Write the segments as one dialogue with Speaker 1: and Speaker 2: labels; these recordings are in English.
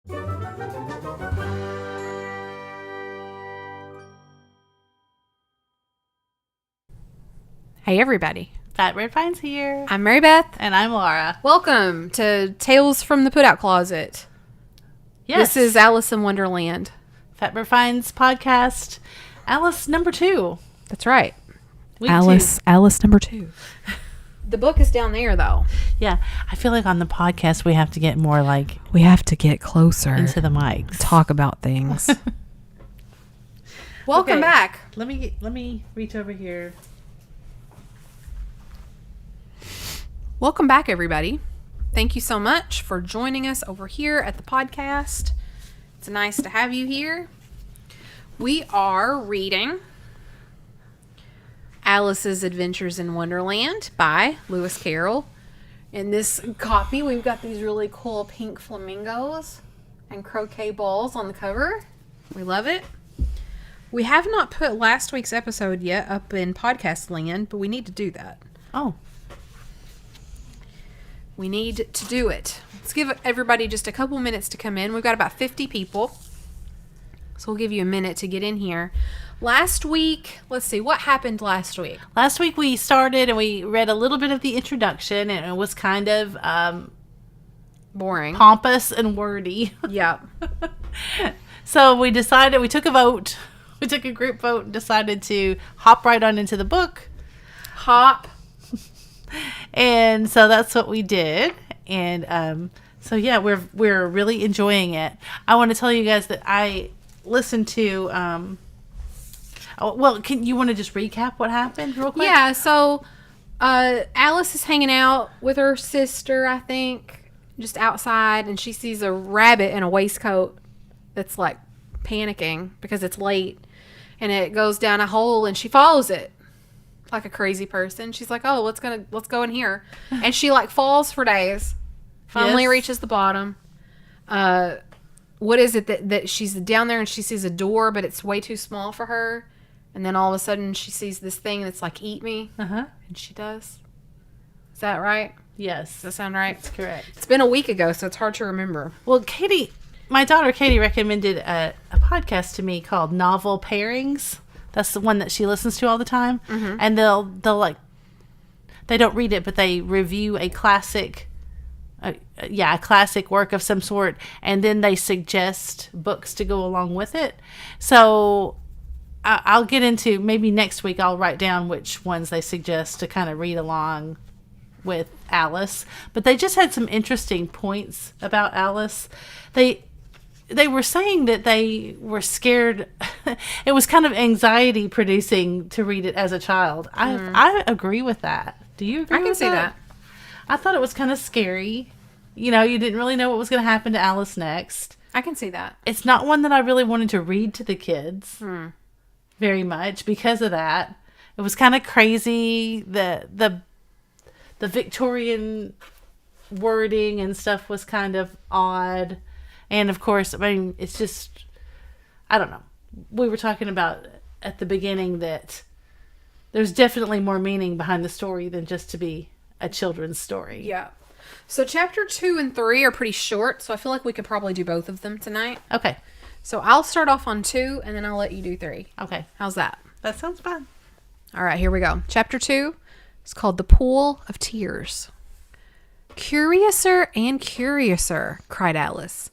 Speaker 1: Hey everybody.
Speaker 2: Fat Red Pine's here.
Speaker 1: I'm Mary Beth.
Speaker 2: And I'm Laura.
Speaker 1: Welcome to Tales from the Put-Out Closet.
Speaker 2: Yes.
Speaker 1: This is Alice in Wonderland.
Speaker 2: Fat Red Pine's podcast. Alice number 2.
Speaker 1: That's right.
Speaker 2: Week
Speaker 1: Alice
Speaker 2: 2.
Speaker 1: Alice number 2. The book is down there though.
Speaker 2: Yeah. I feel like on the podcast we have to get more like...
Speaker 1: We have to get closer.
Speaker 2: Into the mics.
Speaker 1: Talk about things. Welcome back.
Speaker 2: Let me reach over here.
Speaker 1: Welcome back, everybody. Thank you so much for joining us over here at the podcast. It's nice to have you here. We are reading Alice's Adventures in Wonderland by Lewis Carroll. In this copy, we've got these really cool pink flamingos and croquet balls on the cover. We love it. We have not put last week's episode yet up in podcast land, but we need to do that.
Speaker 2: Oh.
Speaker 1: We need to do it. Let's give everybody just a couple minutes to come in. We've got about 50 people. So we'll give you a minute to get in here. Last week, let's see, what happened last week?
Speaker 2: Last week we started and we read a little bit of the introduction, and it was kind of
Speaker 1: Boring.
Speaker 2: pompous and wordy.
Speaker 1: Yep.
Speaker 2: So we decided, we took a vote. We took a group vote and decided to hop right on into the book.
Speaker 1: Hop.
Speaker 2: And so that's what we did. And so yeah, we're really enjoying it. I want to tell you guys that I listened to can you want to just recap what happened real quick?
Speaker 1: Yeah, so Alice is hanging out with her sister, I think, just outside, and she sees a rabbit in a waistcoat that's like panicking because it's late, and it goes down a hole and she follows it like a crazy person. She's like, oh, let's go in here. And she like falls for days. Finally
Speaker 2: Yes.
Speaker 1: reaches the bottom. What is it that she's down there and she sees a door, but it's way too small for her. And then all of a sudden she sees this thing that's like, eat me.
Speaker 2: Uh-huh.
Speaker 1: And she does. Is that right?
Speaker 2: Yes.
Speaker 1: Does that sound right?
Speaker 2: That's correct.
Speaker 1: It's been a week ago, so it's hard to remember.
Speaker 2: Well, my daughter Katie recommended a podcast to me called Novel Pairings. That's the one that she listens to all the time. Mm-hmm. And they'll like, they don't read it, but they review a classic, a classic work of some sort, and then they suggest books to go along with it. So I'll get into, maybe next week I'll write down which ones they suggest to kind of read along with Alice. But they just had some interesting points about Alice. They were saying that they were scared. It was kind of anxiety producing to read it as a child. I agree with that. Do you agree with that?
Speaker 1: I can see that.
Speaker 2: I thought it was kind of scary. You know, you didn't really know what was going to happen to Alice next.
Speaker 1: I can see that.
Speaker 2: It's not one that I really wanted to read to the kids very much because of that. It was kind of crazy. The Victorian wording and stuff was kind of odd. And of course, I mean, it's just, I don't know. We were talking about at the beginning that there's definitely more meaning behind the story than just to be a children's story.
Speaker 1: Yeah. So chapter 2 and 3 are pretty short, so I feel like we could probably do both of them tonight.
Speaker 2: Okay.
Speaker 1: So I'll start off on 2, and then I'll let you do 3.
Speaker 2: Okay.
Speaker 1: How's that?
Speaker 2: That sounds fun.
Speaker 1: All right, here we go. Chapter 2 is called The Pool of Tears. Curiouser and curiouser, cried Alice.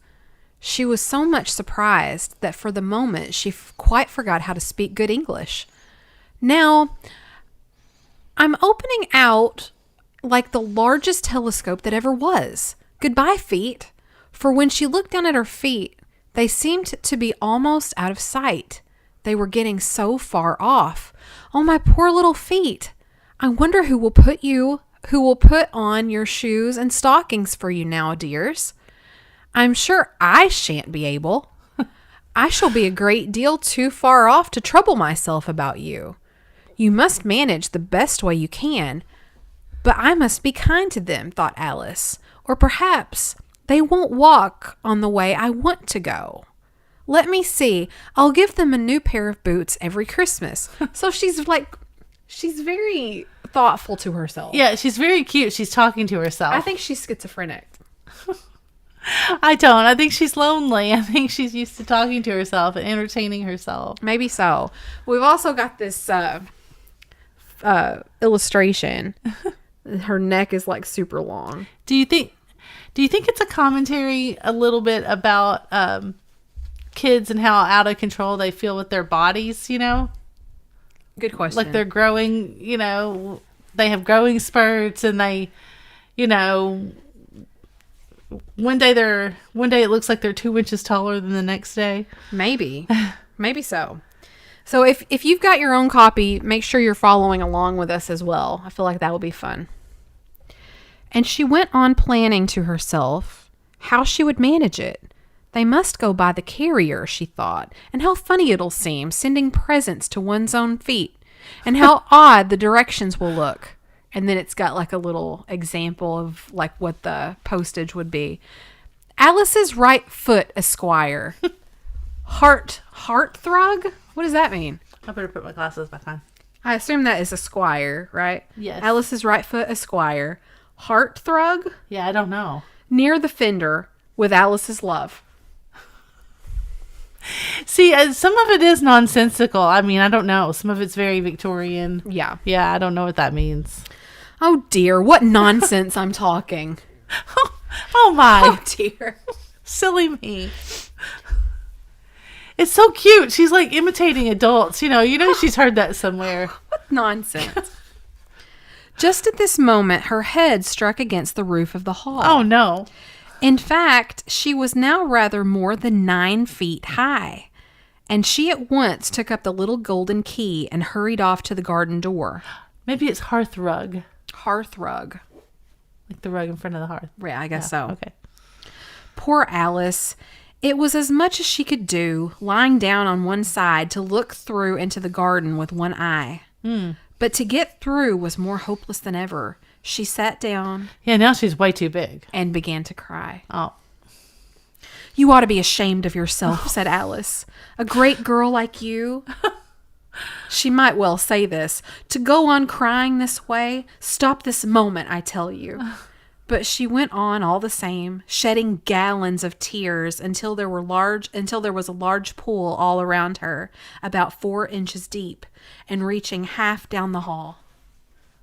Speaker 1: She was so much surprised that for the moment she quite forgot how to speak good English. Now, I'm opening out like the largest telescope that ever was. Goodbye, feet. For when she looked down at her feet, they seemed to be almost out of sight. They were getting so far off. Oh, my poor little feet. I wonder who will put on your shoes and stockings for you now, dears. I'm sure I shan't be able. I shall be a great deal too far off to trouble myself about you. You must manage the best way you can. But I must be kind to them, thought Alice. Or perhaps they won't walk on the way I want to go. Let me see. I'll give them a new pair of boots every Christmas. So she's very thoughtful to herself.
Speaker 2: Yeah, she's very cute. She's talking to herself.
Speaker 1: I think she's schizophrenic.
Speaker 2: I don't. I think she's lonely. I think she's used to talking to herself and entertaining herself.
Speaker 1: Maybe so. We've also got this illustration. Her neck is like super long.
Speaker 2: Do you think it's a commentary a little bit about kids and how out of control they feel with their bodies,
Speaker 1: Good question.
Speaker 2: Like they're growing, they have growing spurts and they, one day it looks like they're 2 inches taller than the next day.
Speaker 1: Maybe so. So if you've got your own copy, make sure you're following along with us as well. I feel like that will be fun. And she went on planning to herself how she would manage it. They must go by the carrier, she thought, and how funny it'll seem sending presents to one's own feet, and how odd the directions will look. And then it's got like a little example of like what the postage would be. Alice's right foot, Esquire. Hearthrug? What does that mean?
Speaker 2: I better put my glasses back on.
Speaker 1: I assume that is Esquire, right?
Speaker 2: Yes.
Speaker 1: Alice's right foot, Esquire. Hearthrug?
Speaker 2: Yeah, I don't know.
Speaker 1: Near the fender with Alice's love.
Speaker 2: See, some of it is nonsensical. I mean, I don't know. Some of it's very Victorian.
Speaker 1: Yeah.
Speaker 2: Yeah, I don't know what that means.
Speaker 1: Oh dear, what nonsense I'm talking.
Speaker 2: Oh my.
Speaker 1: Oh dear.
Speaker 2: Silly me. It's so cute. She's like imitating adults. She's heard that somewhere.
Speaker 1: What nonsense. Just at this moment, her head struck against the roof of the hall.
Speaker 2: Oh no.
Speaker 1: In fact, she was now rather more than 9 feet high, and she at once took up the little golden key and hurried off to the garden door.
Speaker 2: Maybe it's hearth rug.
Speaker 1: Hearth rug.
Speaker 2: Like the rug in front of the hearth.
Speaker 1: Yeah, I guess so.
Speaker 2: Okay.
Speaker 1: Poor Alice. It was as much as she could do, lying down on one side to look through into the garden with one eye. But to get through was more hopeless than ever. She sat down.
Speaker 2: Yeah, now she's way too big.
Speaker 1: And began to cry.
Speaker 2: Oh.
Speaker 1: You ought to be ashamed of yourself, said Alice. A great girl like you. She might well say this. To go on crying this way? Stop this moment, I tell you. But she went on all the same, shedding gallons of tears until there was a large pool all around her, about 4 inches deep, and reaching half down the hall.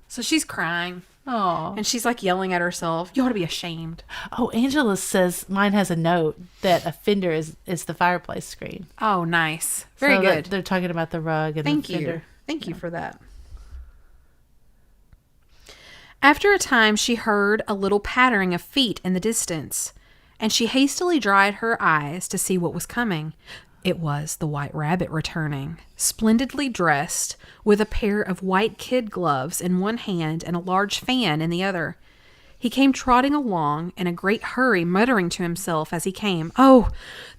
Speaker 1: So she's crying.
Speaker 2: Oh.
Speaker 1: And she's like yelling at herself. You ought to be ashamed.
Speaker 2: Oh, Angela says mine has a note that a fender is the fireplace screen.
Speaker 1: Oh, nice. Very good.
Speaker 2: They're talking about the rug and
Speaker 1: Thank
Speaker 2: the fender.
Speaker 1: you. Thank you for that. After a time, she heard a little pattering of feet in the distance, and she hastily dried her eyes to see what was coming. It was the White Rabbit returning, splendidly dressed, with a pair of white kid gloves in one hand and a large fan in the other. He came trotting along in a great hurry, muttering to himself as he came, "Oh,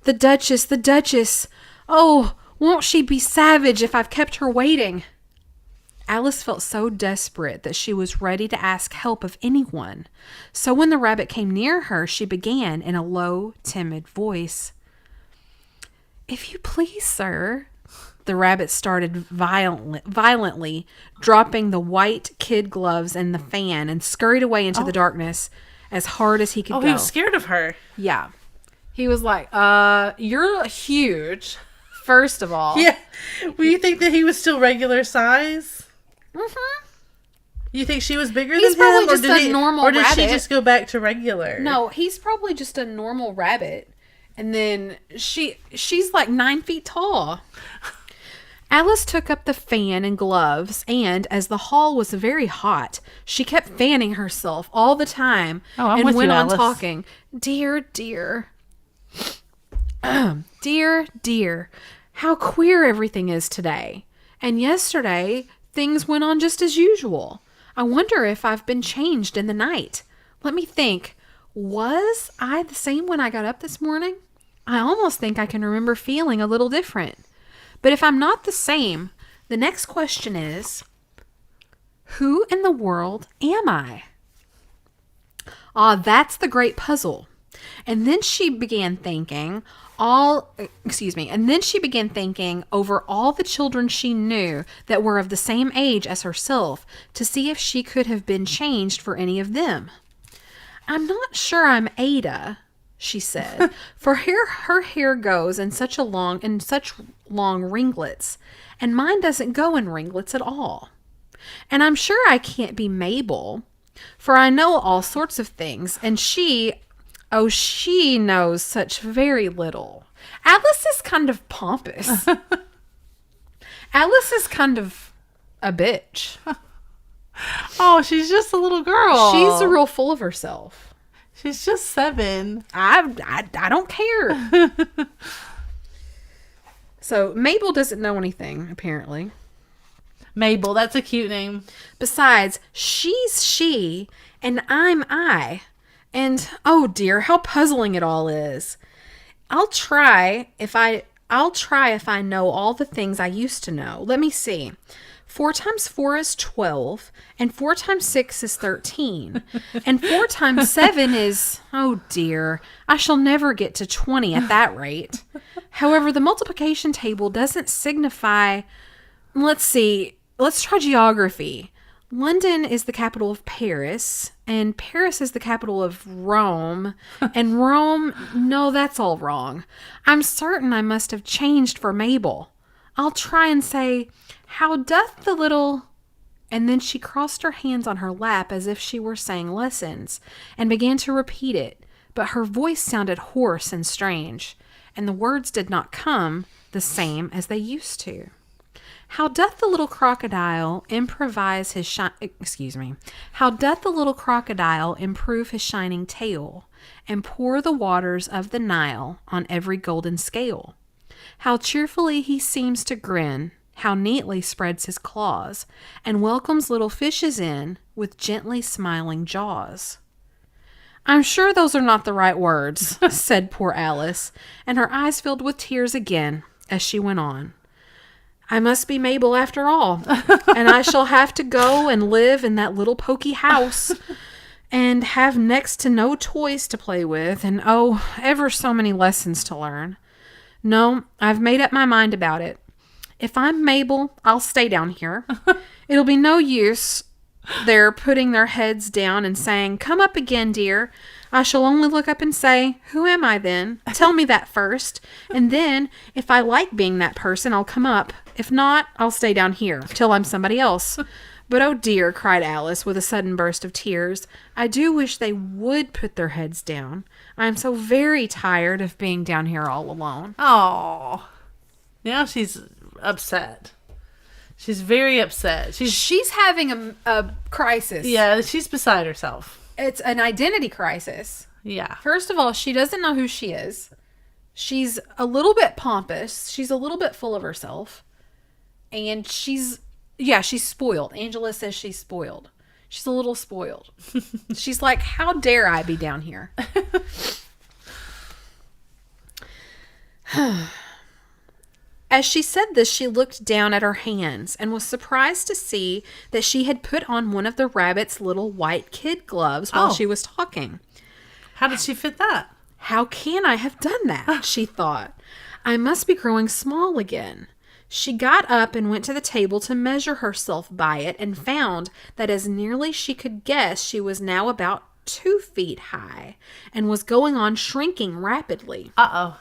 Speaker 1: the Duchess, the Duchess! Oh, won't she be savage if I've kept her waiting?" Alice felt so desperate that she was ready to ask help of anyone. So when the rabbit came near her, she began in a low, timid voice. "If you please, sir." The rabbit started violently, dropping the white kid gloves and the fan, and scurried away into the darkness as hard as he could go.
Speaker 2: Oh, he was scared of her.
Speaker 1: Yeah. He was like, you're huge, first of all.
Speaker 2: Yeah. Well, you think that he was still regular size?
Speaker 1: Mm-hmm.
Speaker 2: You think she was bigger
Speaker 1: He's
Speaker 2: than him?
Speaker 1: probably just a normal
Speaker 2: Or did she
Speaker 1: rabbit.
Speaker 2: just go back to regular?
Speaker 1: No, he's probably just a normal rabbit. And then she's like 9 feet tall. Alice took up the fan and gloves, and as the hall was very hot, she kept fanning herself all the time and
Speaker 2: with
Speaker 1: went
Speaker 2: you,
Speaker 1: on
Speaker 2: Alice.
Speaker 1: talking. Dear, dear. Dear, dear. How queer everything is today. And yesterday, things went on just as usual. I wonder if I've been changed in the night. Let me think. Was I the same when I got up this morning? I almost think I can remember feeling a little different. But if I'm not the same, the next question is, who in the world am I? Ah, that's the great puzzle. And then she began thinking over all the children she knew that were of the same age as herself to see if she could have been changed for any of them. I'm not sure I'm Ada, she said, for her hair goes in such long ringlets, and mine doesn't go in ringlets at all. And I'm sure I can't be Mabel, for I know all sorts of things, and she knows such very little. Alice is kind of pompous. Alice is kind of a bitch.
Speaker 2: Oh, she's just a little girl.
Speaker 1: She's real full of herself.
Speaker 2: She's just 7.
Speaker 1: I don't care. So Mabel doesn't know anything, apparently.
Speaker 2: Mabel, that's a cute name.
Speaker 1: Besides, she's she and I'm I. And oh dear, how puzzling it all is. I'll try if I know all the things I used to know. Let me see. 4 times 4 is 12, and 4 times 6 is 13, and 4 times 7 is, oh dear, I shall never get to 20 at that rate. However, the multiplication table doesn't signify, let's see, let's try geography. London is the capital of Paris, and Paris is the capital of Rome, and Rome, no, that's all wrong. I'm certain I must have changed for Mabel. I'll try and say, how doth the little... And then she crossed her hands on her lap as if she were saying lessons, and began to repeat it, but her voice sounded hoarse and strange, and the words did not come the same as they used to. How doth the little crocodile How doth the little crocodile improve his shining tail, and pour the waters of the Nile on every golden scale? How cheerfully he seems to grin, how neatly spreads his claws, and welcomes little fishes in with gently smiling jaws. I'm sure those are not the right words, said poor Alice, and her eyes filled with tears again as she went on. I must be Mabel after all, and I shall have to go and live in that little poky house, and have next to no toys to play with, and oh, ever so many lessons to learn. No, I've made up my mind about it. If I'm Mabel, I'll stay down here. It'll be no use their putting their heads down and saying, come up again, dear. I shall only look up and say, who am I then? Tell me that first. And then, if I like being that person, I'll come up. If not, I'll stay down here till I'm somebody else. But oh dear, cried Alice with a sudden burst of tears, I do wish they would put their heads down. I am so very tired of being down here all alone.
Speaker 2: Oh, now she's upset. She's very upset.
Speaker 1: She's having a crisis.
Speaker 2: Yeah, she's beside herself.
Speaker 1: It's an identity crisis.
Speaker 2: Yeah.
Speaker 1: First of all, she doesn't know who she is. She's a little bit pompous. She's a little bit full of herself. And she's spoiled. Angela says she's spoiled. She's a little spoiled. She's like, how dare I be down here? As she said this, she looked down at her hands and was surprised to see that she had put on one of the rabbit's little white kid gloves while she was talking.
Speaker 2: How did she fit that?
Speaker 1: How can I have done that? She thought. I must be growing small again. She got up and went to the table to measure herself by it and found that as nearly she could guess, she was now about 2 feet high and was going on shrinking rapidly.
Speaker 2: Uh-oh.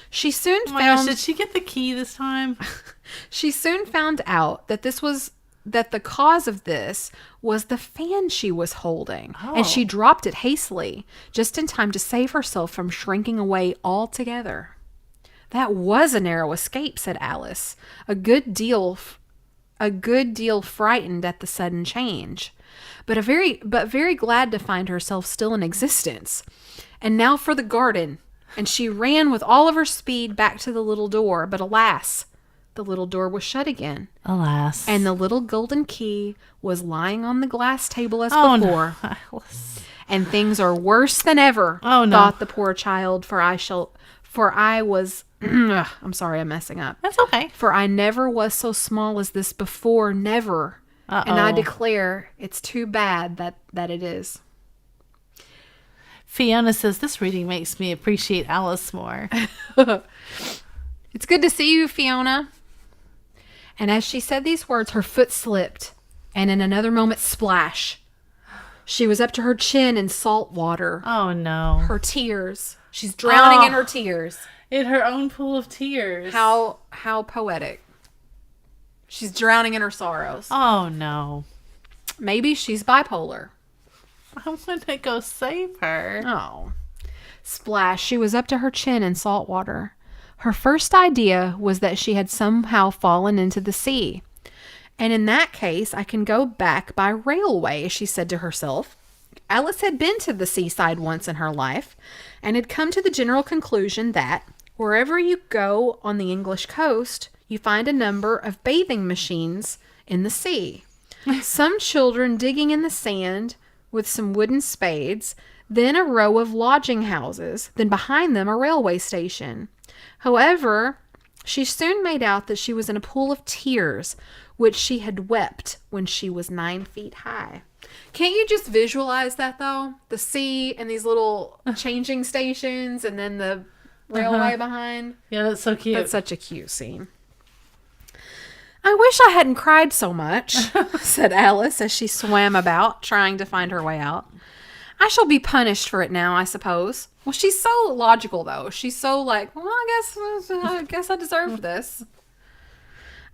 Speaker 1: She soon
Speaker 2: Oh my gosh, did she get the key this time?
Speaker 1: She soon found out that the cause of this was the fan she was holding, and she dropped it hastily, just in time to save herself from shrinking away altogether. That was a narrow escape, said Alice, a good deal frightened at the sudden change, but very glad to find herself still in existence. And now for the garden. And she ran with all of her speed back to the little door, but alas, the little door was shut again.
Speaker 2: Alas.
Speaker 1: And the little golden key was lying on the glass table as before.
Speaker 2: No.
Speaker 1: And things are worse than ever, thought the poor child, I'm sorry, I'm messing up.
Speaker 2: That's okay.
Speaker 1: For I never was so small as this before, never.
Speaker 2: Uh-oh.
Speaker 1: And I declare it's too bad that it is.
Speaker 2: Fiona says, this reading makes me appreciate Alice more.
Speaker 1: It's good to see you, Fiona. And as she said these words, her foot slipped, and in another moment, splash. She was up to her chin in salt water.
Speaker 2: Oh, no.
Speaker 1: Her tears. She's drowning in her tears.
Speaker 2: In her own pool of tears.
Speaker 1: How poetic. She's drowning in her sorrows.
Speaker 2: Oh, no.
Speaker 1: Maybe she's bipolar.
Speaker 2: I want to go save her.
Speaker 1: Oh. Splash. She was up to her chin in salt water. Her first idea was that she had somehow fallen into the sea. And in that case, I can go back by railway, she said to herself. Alice had been to the seaside once in her life and had come to the general conclusion that wherever you go on the English coast, you find a number of bathing machines in the sea. Some children digging in the sand with some wooden spades, then a row of lodging houses, then behind them a railway station. However, she soon made out that she was in a pool of tears, which she had wept when she was 9 feet high. Can't you just visualize that, though? The sea and these little changing stations and then the railway behind.
Speaker 2: Yeah, that's so cute.
Speaker 1: That's such a cute scene. I wish I hadn't cried so much, said Alice as she swam about, trying to find her way out. I shall be punished for it now, I suppose. Well, she's so logical, though. She's so like, well, I guess I deserved this.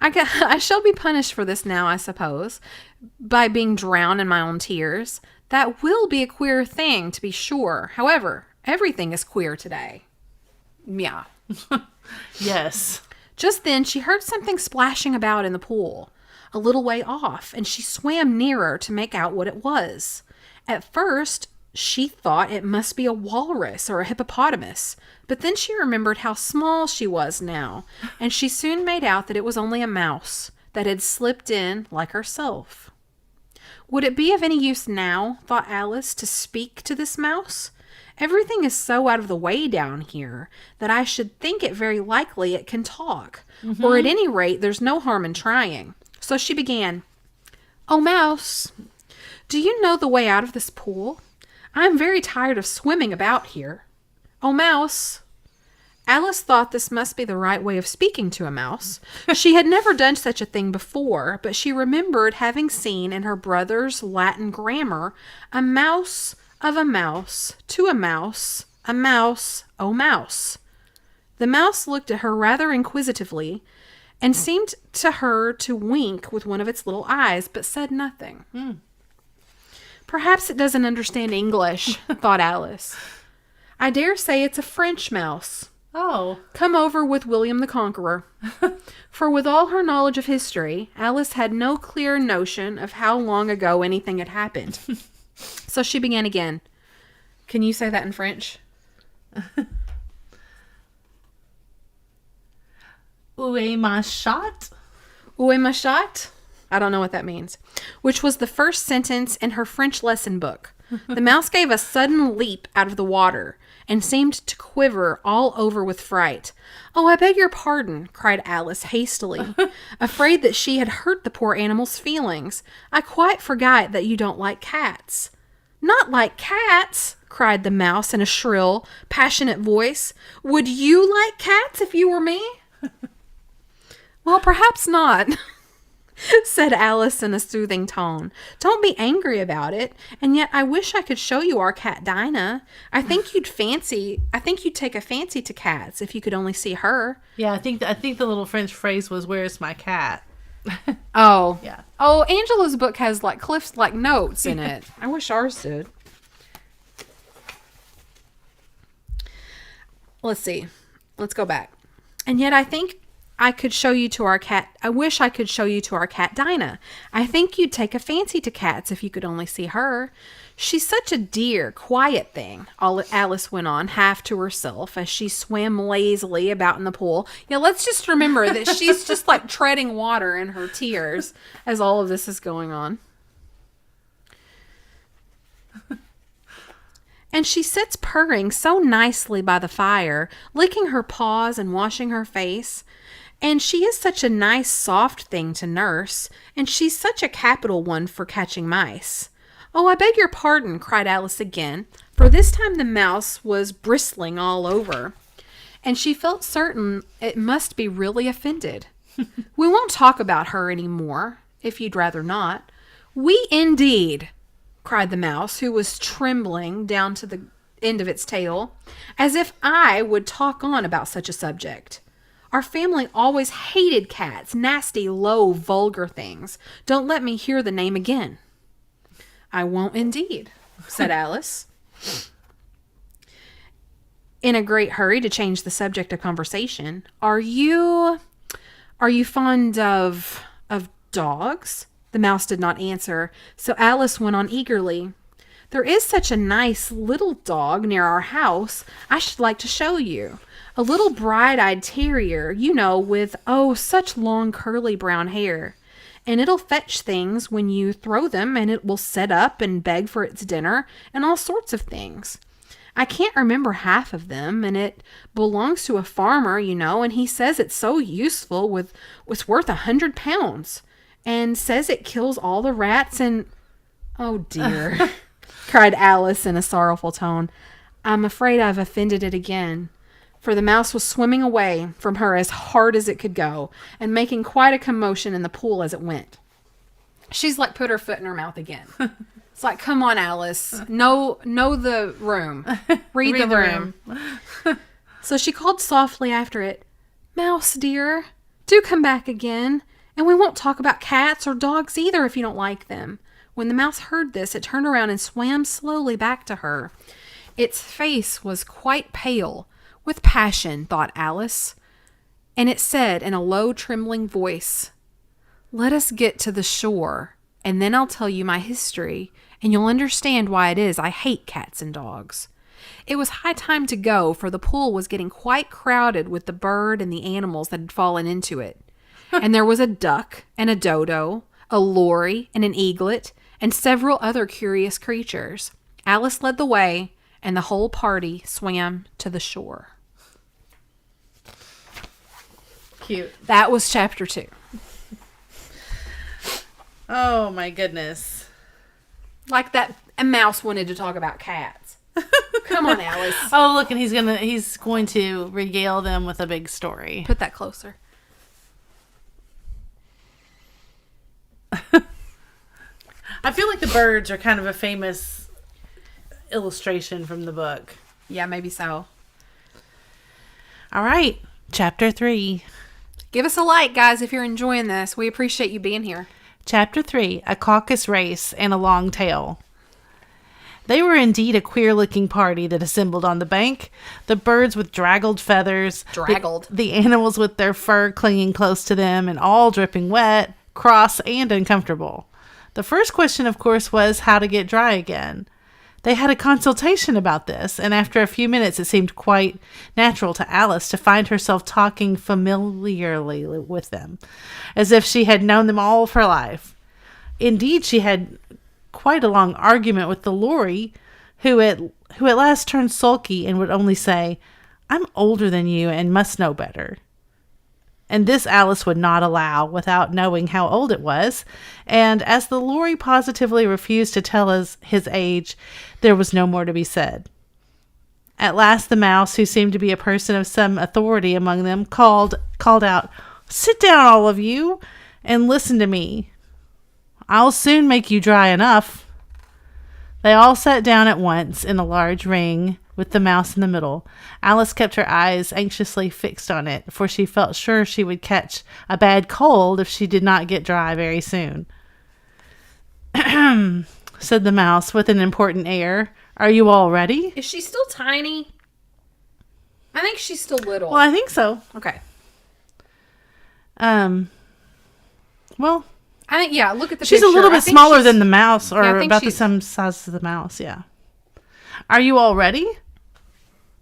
Speaker 1: I shall be punished for this now, I suppose, by being drowned in my own tears. That will be a queer thing, to be sure. However, everything is queer today. Yeah.
Speaker 2: Yes.
Speaker 1: Just then, she heard something splashing about in the pool, a little way off, and she swam nearer to make out what it was. At first, she thought it must be a walrus or a hippopotamus, but then she remembered how small she was now, and she soon made out that it was only a mouse that had slipped in like herself. Would it be of any use now, thought Alice, to speak to this mouse? Everything is so out of the way down here that I should think it very likely it can talk, or at any rate there's no harm in trying. So she began, "Oh, mouse, do you know the way out of this pool? I am very tired of swimming about here. Oh, mouse." Alice thought this must be the right way of speaking to a mouse. She had never done such a thing before, but she remembered having seen in her brother's Latin grammar a mouse of a mouse to a mouse, oh mouse. The mouse looked at her rather inquisitively and seemed to her to wink with one of its little eyes, but said nothing. Perhaps it doesn't understand English, thought Alice. I dare say it's a French mouse.
Speaker 2: Oh.
Speaker 1: Come over with William the Conqueror. For with all her knowledge of history, Alice had no clear notion of how long ago anything had happened. So she began again. Can you say that in French?
Speaker 2: Où est ma chat?
Speaker 1: Où est ma chat? I don't know what that means. Which was the first sentence in her French lesson book. The mouse gave a sudden leap out of the water and seemed to quiver all over with fright. "Oh, I beg your pardon," cried Alice hastily, afraid that she had hurt the poor animal's feelings. "I quite forgot that you don't like cats." "Not like cats?" cried the mouse in a shrill, passionate voice. "Would you like cats if you were me?" "Well, perhaps not," said Alice in a soothing tone. "Don't be angry about it. And yet I wish I could show you our cat Dinah. I think you'd take a fancy to cats if you could only see her."
Speaker 2: Yeah, I think the little French phrase was, "Where's my cat?"
Speaker 1: Oh.
Speaker 2: Yeah.
Speaker 1: Oh, Angela's book has like Cliff's like notes in it. I wish ours did. Let's see. Let's go back. "And yet I think I could show you to our cat. I wish I could show you to our cat Dinah. I think you'd take a fancy to cats if you could only see her. She's such a dear, quiet thing," Alice went on, half to herself, as she swam lazily about in the pool. Yeah, let's just remember that she's just like treading water in her tears as all of this is going on. "And she sits purring so nicely by the fire, licking her paws and washing her face. And she is such a nice, soft thing to nurse, and she's such a capital one for catching mice." "Oh, I beg your pardon," cried Alice again, for this time the mouse was bristling all over, and she felt certain it must be really offended. "We won't talk about her any more, if you'd rather not." "We indeed," cried the mouse, who was trembling down to the end of its tail. As if I would talk on about such a subject. Our family always hated cats, nasty, low, vulgar things. Don't let me hear the name again. I won't indeed, said Alice, in a great hurry to change the subject of conversation. Are you fond of dogs? The mouse did not answer, so Alice went on eagerly. There is such a nice little dog near our house. I should like to show you. A little bright-eyed terrier, you know, with, oh, such long curly brown hair. And it'll fetch things when you throw them, and it will sit up and beg for its dinner and all sorts of things. I can't remember half of them, and it belongs to a farmer, you know, and he says it's so useful it's worth 100 pounds, and says it kills all the rats and... Oh, dear, cried Alice in a sorrowful tone. I'm afraid I've offended it again. For the mouse was swimming away from her as hard as it could go, and making quite a commotion in the pool as it went. She's like put her foot in her mouth again. It's like, come on, Alice. Know the room. Read the room. So she called softly after it, Mouse, dear, do come back again, and we won't talk about cats or dogs either if you don't like them. When the mouse heard this, it turned around and swam slowly back to her. Its face was quite pale, with passion, thought Alice, and it said in a low, trembling voice, Let us get to the shore, and then I'll tell you my history, and you'll understand why it is I hate cats and dogs. It was high time to go, for the pool was getting quite crowded with the bird and the animals that had fallen into it. And there was a duck and a dodo, a lory and an eaglet, and several other curious creatures. Alice led the way, and the whole party swam to the shore.
Speaker 2: Cute.
Speaker 1: That was chapter 2.
Speaker 2: Oh, my goodness.
Speaker 1: Like that a mouse wanted to talk about cats. Come on, Alice.
Speaker 2: Oh, look, and he's going to regale them with a big story.
Speaker 1: Put that closer.
Speaker 2: I feel like the birds are kind of a famous illustration from the book.
Speaker 1: Yeah, maybe so.
Speaker 2: All right, chapter 3.
Speaker 1: Give us a like, guys, if you're enjoying this. We appreciate you being here.
Speaker 2: Chapter 3, A Caucus Race and a Long Tail. They were indeed a queer-looking party that assembled on the bank. The birds with draggled feathers. The animals with their fur clinging close to them and all dripping wet, cross, and uncomfortable. The first question, of course, was how to get dry again. They had a consultation about this, and after a few minutes it seemed quite natural to Alice to find herself talking familiarly with them, as if she had known them all of her life. Indeed, she had quite a long argument with the lory, who at last turned sulky and would only say, "I'm older than you and must know better." And this Alice would not allow without knowing how old it was, and as the lory positively refused to tell us his age, there was no more to be said. At last the mouse, who seemed to be a person of some authority among them, called out, "Sit down, all of you, and listen to me. I'll soon make you dry enough." They all sat down at once in a large ring, with the mouse in the middle. Alice kept her eyes anxiously fixed on it, for she felt sure she would catch a bad cold if she did not get dry very soon. "Ahem," said the mouse with an important air. "Are you all ready?"
Speaker 1: Is she still tiny? I think she's still little.
Speaker 2: Well, I think so.
Speaker 1: Okay.
Speaker 2: Well,
Speaker 1: I think, yeah, look at the
Speaker 2: she's
Speaker 1: picture.
Speaker 2: a little bit smaller than the mouse, or
Speaker 1: I think
Speaker 2: about the same size as the mouse, yeah. "Are you all ready?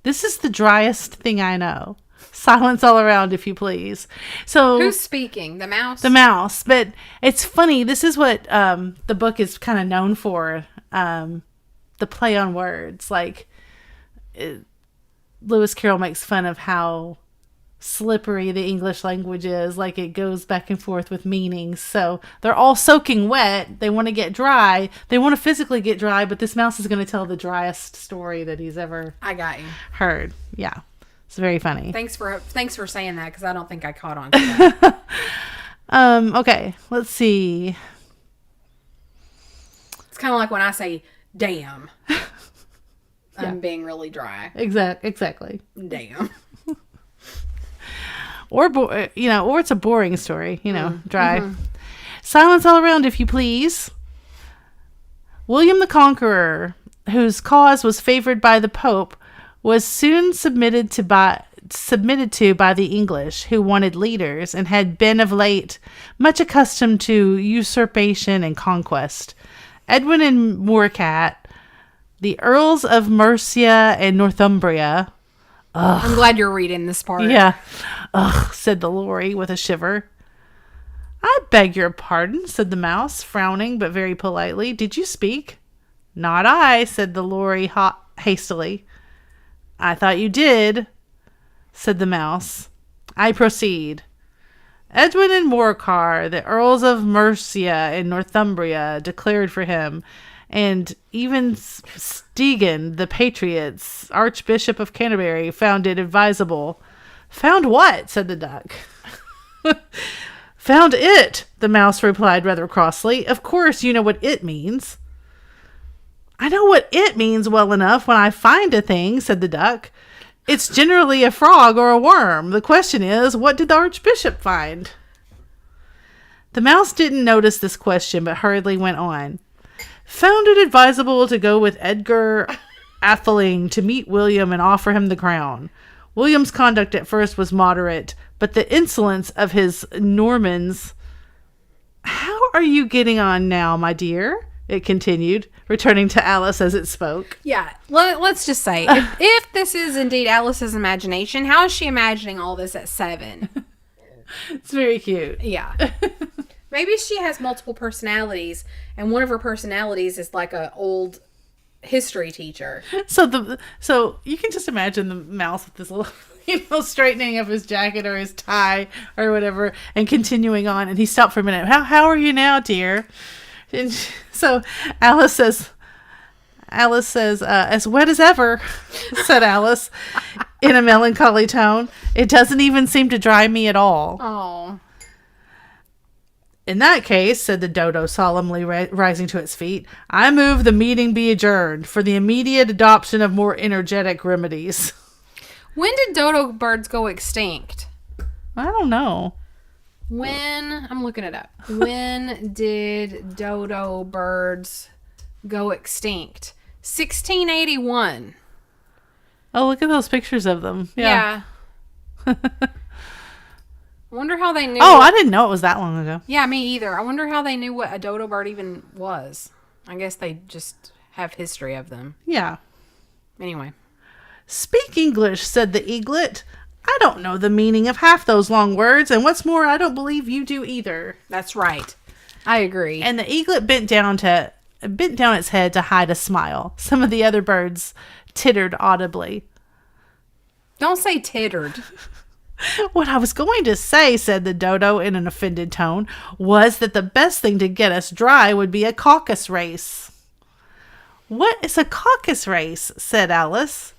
Speaker 2: This is the driest thing I know. Silence all around, if you please." So
Speaker 1: who's speaking? The mouse?
Speaker 2: The mouse. But it's funny. This is what the book is kind of known for. The play on words. Like, Lewis Carroll makes fun of how slippery the English language is. Like, it goes back and forth with meanings. So they're all soaking wet. They want to get dry. They want to physically get dry, but this mouse is going to tell the driest story that he's ever heard. Yeah. It's very funny.
Speaker 1: Thanks for saying that, because I don't think I caught on to that.
Speaker 2: Okay. Let's see.
Speaker 1: It's It's kind of like when I say, damn. I'm being really dry.
Speaker 2: Exactly.
Speaker 1: Damn.
Speaker 2: Or it's a boring story, dry. Mm-hmm. Silence all around, if you please. William the Conqueror, whose cause was favored by the Pope, was soon submitted to by the English, who wanted leaders and had been of late much accustomed to usurpation and conquest. Edwin and Morcar, the Earls of Mercia and Northumbria. Ugh.
Speaker 1: I'm glad you're reading this part.
Speaker 2: Yeah. Ugh, said the Lory with a shiver. I beg your pardon, said the Mouse, frowning but very politely. Did you speak? Not I, said the Lory hastily. I thought you did, said the Mouse. I proceed. Edwin and Morcar, the Earls of Mercia and Northumbria, declared for him, and even Stephen, the Patriots, Archbishop of Canterbury, found it advisable. Found what? Said the Duck. Found it, the Mouse replied rather crossly. Of course, you know what it means. I know what it means well enough when I find a thing, said the Duck. It's generally a frog or a worm. The question is, what did the Archbishop find? The Mouse didn't notice this question, but hurriedly went on. Found it advisable to go with Edgar Atheling to meet William and offer him the crown. William's conduct at first was moderate, but the insolence of his Normans... How are you getting on now, my dear? It continued, returning to Alice as it spoke.
Speaker 1: Yeah, let's just say, if this is indeed Alice's imagination, how is she imagining all this at 7?
Speaker 2: It's very cute.
Speaker 1: Yeah. Maybe she has multiple personalities, and one of her personalities is like an old history teacher.
Speaker 2: So you can just imagine the Mouse with this little, straightening of his jacket or his tie or whatever, and continuing on. And he stopped for a minute. How are you now, dear? And so Alice says, as wet as ever, said Alice in a melancholy tone. It doesn't even seem to dry me at all.
Speaker 1: Oh.
Speaker 2: In that case, said the Dodo solemnly, rising to its feet, I move the meeting be adjourned for the immediate adoption of more energetic remedies.
Speaker 1: When did dodo birds go extinct?
Speaker 2: I don't know.
Speaker 1: I'm looking it up. When did dodo birds go extinct? 1681.
Speaker 2: Oh, look at those pictures of them. Yeah.
Speaker 1: I wonder how they knew.
Speaker 2: Oh, I didn't know it was that long ago.
Speaker 1: Yeah, me either. I wonder how they knew what a dodo bird even was. I guess they just have history of them.
Speaker 2: Yeah.
Speaker 1: Anyway.
Speaker 2: Speak English, said the eaglet. I don't know the meaning of half those long words, and what's more, I don't believe you do either.
Speaker 1: That's right. I agree.
Speaker 2: And the eaglet bent down its head to hide a smile. Some of the other birds tittered audibly.
Speaker 1: Don't say tittered.
Speaker 2: What I was going to say, said the dodo in an offended tone, was that the best thing to get us dry would be a caucus race. What is a caucus race? Said Alice.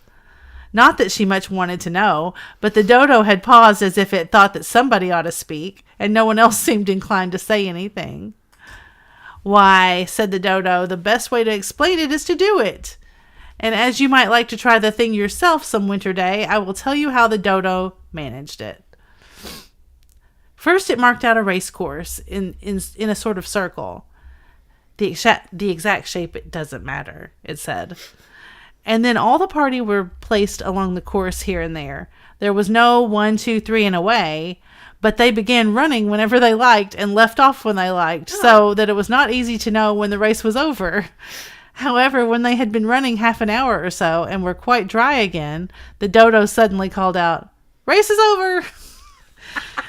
Speaker 2: Not that she much wanted to know, but the dodo had paused as if it thought that somebody ought to speak, and no one else seemed inclined to say anything. Why, said the dodo, the best way to explain it is to do it. And as you might like to try the thing yourself some winter day, I will tell you how the dodo managed it. First, it marked out a race course in a sort of circle. The exact shape, it doesn't matter, it said. And then all the party were placed along the course here and there. There was no 1, 2, 3 and away, but they began running whenever they liked and left off when they liked, so that it was not easy to know when the race was over. However, when they had been running half an hour or so and were quite dry again, the dodo suddenly called out, "Race is over!"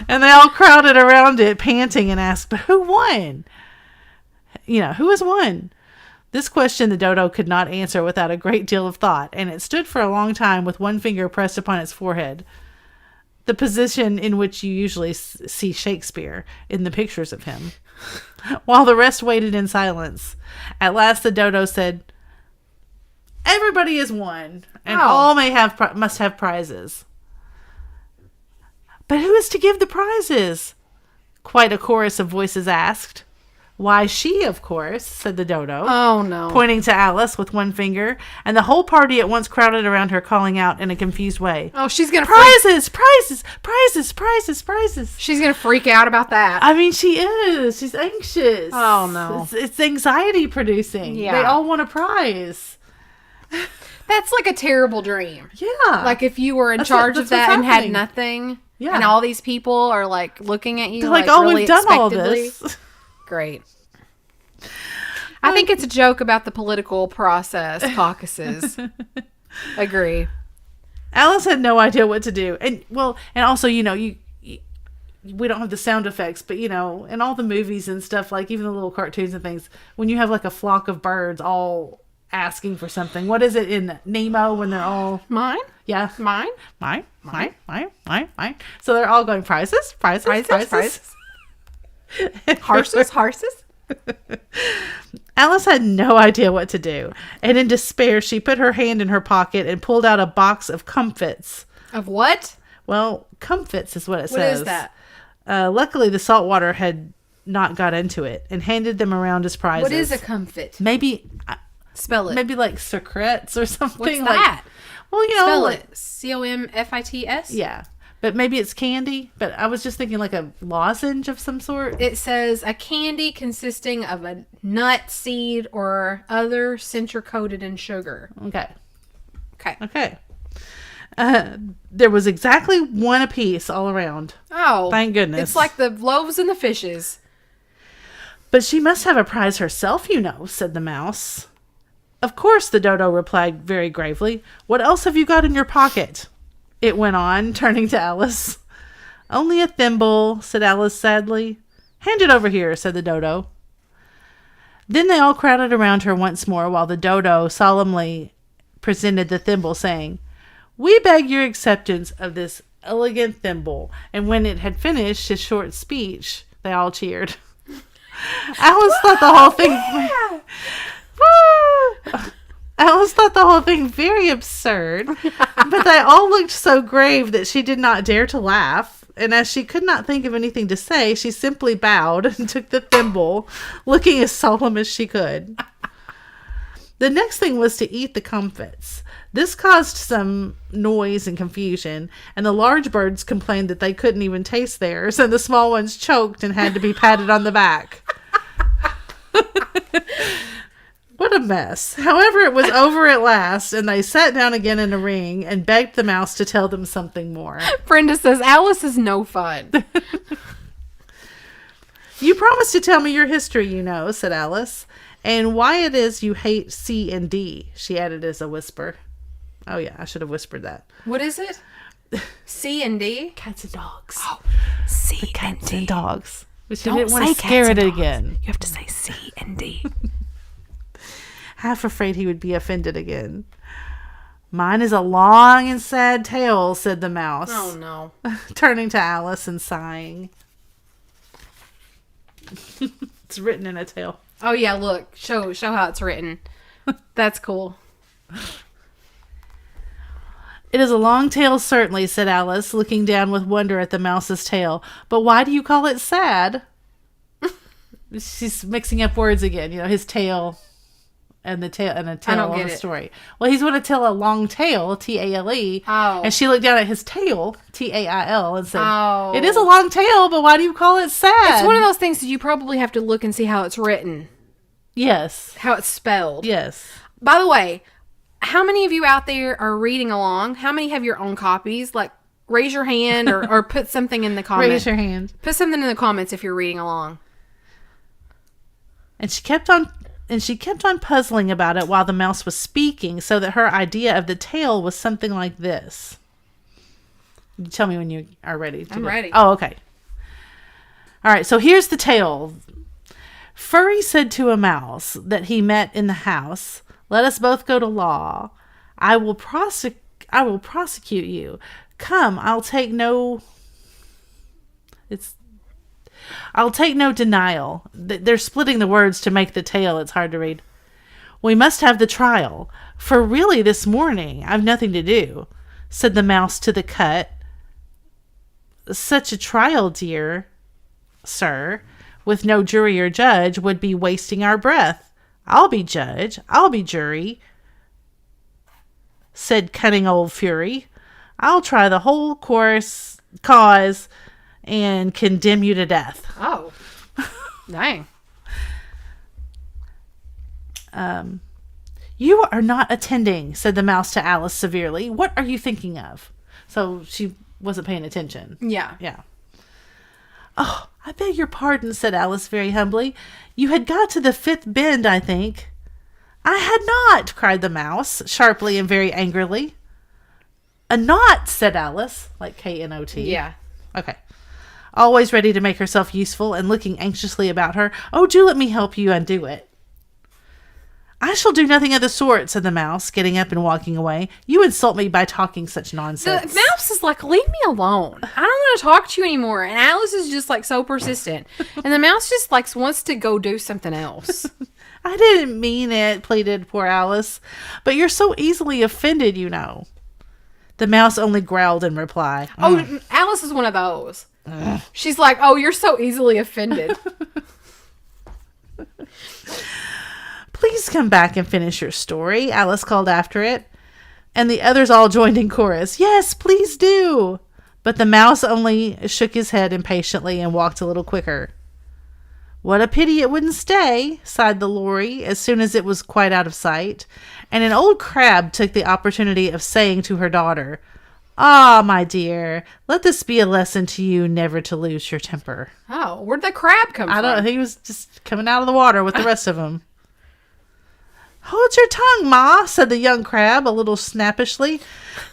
Speaker 2: And they all crowded around it, panting, and asked, "But who won? Who has won?" This question the dodo could not answer without a great deal of thought, and it stood for a long time with one finger pressed upon its forehead, the position in which you usually see Shakespeare in the pictures of him, while the rest waited in silence. At last the dodo said, "Everybody has won, and all must have prizes." "But who is to give the prizes?" quite a chorus of voices asked. Why, she, of course, said the dodo.
Speaker 1: Oh, no.
Speaker 2: Pointing to Alice with one finger, and the whole party at once crowded around her, calling out in a confused way.
Speaker 1: Oh, she's going to
Speaker 2: Prizes! Prizes! Prizes! Prizes! Prizes!
Speaker 1: She's going to freak out about that.
Speaker 2: I mean, she is. She's anxious.
Speaker 1: Oh, no.
Speaker 2: It's anxiety producing.
Speaker 1: Yeah.
Speaker 2: They all want a prize.
Speaker 1: That's like a terrible dream.
Speaker 2: Yeah.
Speaker 1: Like if you were in
Speaker 2: That's
Speaker 1: charge
Speaker 2: what-
Speaker 1: of
Speaker 2: that's
Speaker 1: that
Speaker 2: what's
Speaker 1: and had
Speaker 2: happening.
Speaker 1: nothing.
Speaker 2: Yeah.
Speaker 1: And all these people are like looking at you
Speaker 2: They're
Speaker 1: like,
Speaker 2: oh,
Speaker 1: really
Speaker 2: we've done all
Speaker 1: expectantly.
Speaker 2: this.
Speaker 1: Great. I think it's a joke about the political process, caucuses. Agree.
Speaker 2: Alice had no idea what to do. And also, we don't have the sound effects, but in all the movies and stuff, like even the little cartoons and things, when you have like a flock of birds all asking for something, what is it in Nemo when they're all
Speaker 1: Mine?
Speaker 2: yeah
Speaker 1: Mine?
Speaker 2: mine. So they're all going prizes.
Speaker 1: Prizes. Horses.
Speaker 2: Alice had no idea what to do, and in despair she put her hand in her pocket and pulled out a box of comfits.
Speaker 1: Of what?
Speaker 2: Well, comfits is what it says.
Speaker 1: What is that?
Speaker 2: Luckily the salt water had not got into it, and handed them around as prizes.
Speaker 1: What is a comfit?
Speaker 2: Maybe
Speaker 1: Spell it.
Speaker 2: maybe like secrets or something.
Speaker 1: What's
Speaker 2: like
Speaker 1: that?
Speaker 2: well,
Speaker 1: Spell
Speaker 2: like,
Speaker 1: it. COMFITS?
Speaker 2: yeah, but maybe it's candy. But I was just thinking like a lozenge of some sort.
Speaker 1: It says a candy consisting of a nut, seed, or other center coated in sugar.
Speaker 2: Okay.
Speaker 1: Okay.
Speaker 2: There was exactly one apiece all around.
Speaker 1: Oh.
Speaker 2: Thank goodness.
Speaker 1: It's like the loaves and the fishes.
Speaker 2: But she must have a prize herself, said the mouse. Of course, the dodo replied very gravely. What else have you got in your pocket? It went on, turning to Alice. Only a thimble, said Alice sadly. Hand it over here, said the dodo. Then they all crowded around her once more while the dodo solemnly presented the thimble, saying, We beg your acceptance of this elegant thimble. And when it had finished his short speech, they all cheered. Alice thought the whole thing... Alice thought the whole thing very absurd, but they all looked so grave that she did not dare to laugh. And as she could not think of anything to say, she simply bowed and took the thimble, looking as solemn as she could. The next thing was to eat the comfits. This caused some noise and confusion, and the large birds complained that they couldn't even taste theirs, and the small ones choked and had to be patted on the back. What a mess. However, it was over at last, and they sat down again in a ring and begged the mouse to tell them something more.
Speaker 1: Brenda says, Alice is no fun.
Speaker 2: You promised to tell me your history, said Alice, and why it is you hate C and D, she added as a whisper. Oh, yeah, I should have whispered that.
Speaker 1: What is it? C and D?
Speaker 2: Cats and dogs.
Speaker 1: Oh, C
Speaker 2: The cats
Speaker 1: and D.
Speaker 2: and dogs. But she
Speaker 1: Don't
Speaker 2: didn't want
Speaker 1: say
Speaker 2: to scare
Speaker 1: cats
Speaker 2: it
Speaker 1: and dogs.
Speaker 2: again.
Speaker 1: You have to say C and D.
Speaker 2: Half afraid he would be offended again. Mine is a long and sad tale, said the mouse.
Speaker 1: Oh, no.
Speaker 2: Turning to Alice and sighing. It's written in a tale.
Speaker 1: Oh, yeah, look. Show how it's written. That's cool.
Speaker 2: It is a long tale, certainly, said Alice, looking down with wonder at the mouse's tail. But why do you call it sad? She's mixing up words again. His tail and the tail and a tale of a story. Well, he's going to tell a long tale, T-A-L-E.
Speaker 1: Oh.
Speaker 2: And she looked down at his tail, T-A-I-L, and said,
Speaker 1: Oh.
Speaker 2: It is a long tale, but why do you call it sad?
Speaker 1: It's one of those things that you probably have to look and see how it's written.
Speaker 2: Yes.
Speaker 1: How it's spelled.
Speaker 2: Yes.
Speaker 1: By the way, how many of you out there are reading along? How many have your own copies? Like, raise your hand or put something in the comments.
Speaker 2: Raise your hand.
Speaker 1: Put something in the comments if you're reading along.
Speaker 2: And she kept on puzzling about it while the mouse was speaking, so that her idea of the tale was something like this. You tell me when you are ready.
Speaker 1: I'm ready.
Speaker 2: Oh, okay. All right, so here's the tale. Furry said to a mouse that he met in the house, Let us both go to law. I will prosecute you. Come, I'll take no denial. They're splitting the words to make the tale. It's hard to read. We must have the trial, for really this morning I've nothing to do, said the mouse to the cut. Such a trial, dear sir. with no jury or judge would be wasting our breath. I'll be judge, I'll be jury, said cunning old Fury. I'll try the whole cause and condemn you to death.
Speaker 1: Oh. Dang.
Speaker 2: You are not attending, said the mouse to Alice severely. What are you thinking of? So she wasn't paying attention.
Speaker 1: Yeah.
Speaker 2: Yeah. Oh, I beg your pardon, said Alice very humbly. You had got to the 5th bend, I think. I had not, cried the mouse, sharply and very angrily. A knot, said Alice, like K-N-O-T.
Speaker 1: Yeah.
Speaker 2: Okay. Always ready to make herself useful and looking anxiously about her. Oh, do let me help you undo it. I shall do nothing of the sort, said the mouse, getting up and walking away. You insult me by talking such nonsense.
Speaker 1: The mouse is like, leave me alone. I don't want to talk to you anymore. And Alice is just like so persistent. And the mouse just like wants to go do something else.
Speaker 2: I didn't mean it, pleaded poor Alice. But you're so easily offended, you know. The mouse only growled in reply.
Speaker 1: Oh, Alice is one of those. She's like, oh, you're so easily offended.
Speaker 2: Please come back and finish your story, Alice called after it. And the others all joined in chorus. Yes, please do. But the mouse only shook his head impatiently and walked a little quicker. What a pity it wouldn't stay, sighed the lorry, as soon as it was quite out of sight. And an old crab took the opportunity of saying to her daughter, Ah, my dear, let this be a lesson to you never to lose your temper.
Speaker 1: Oh, where'd the crab come from?
Speaker 2: I don't know. He was just coming out of the water with the rest of them. Hold your tongue, Ma, said the young crab a little snappishly.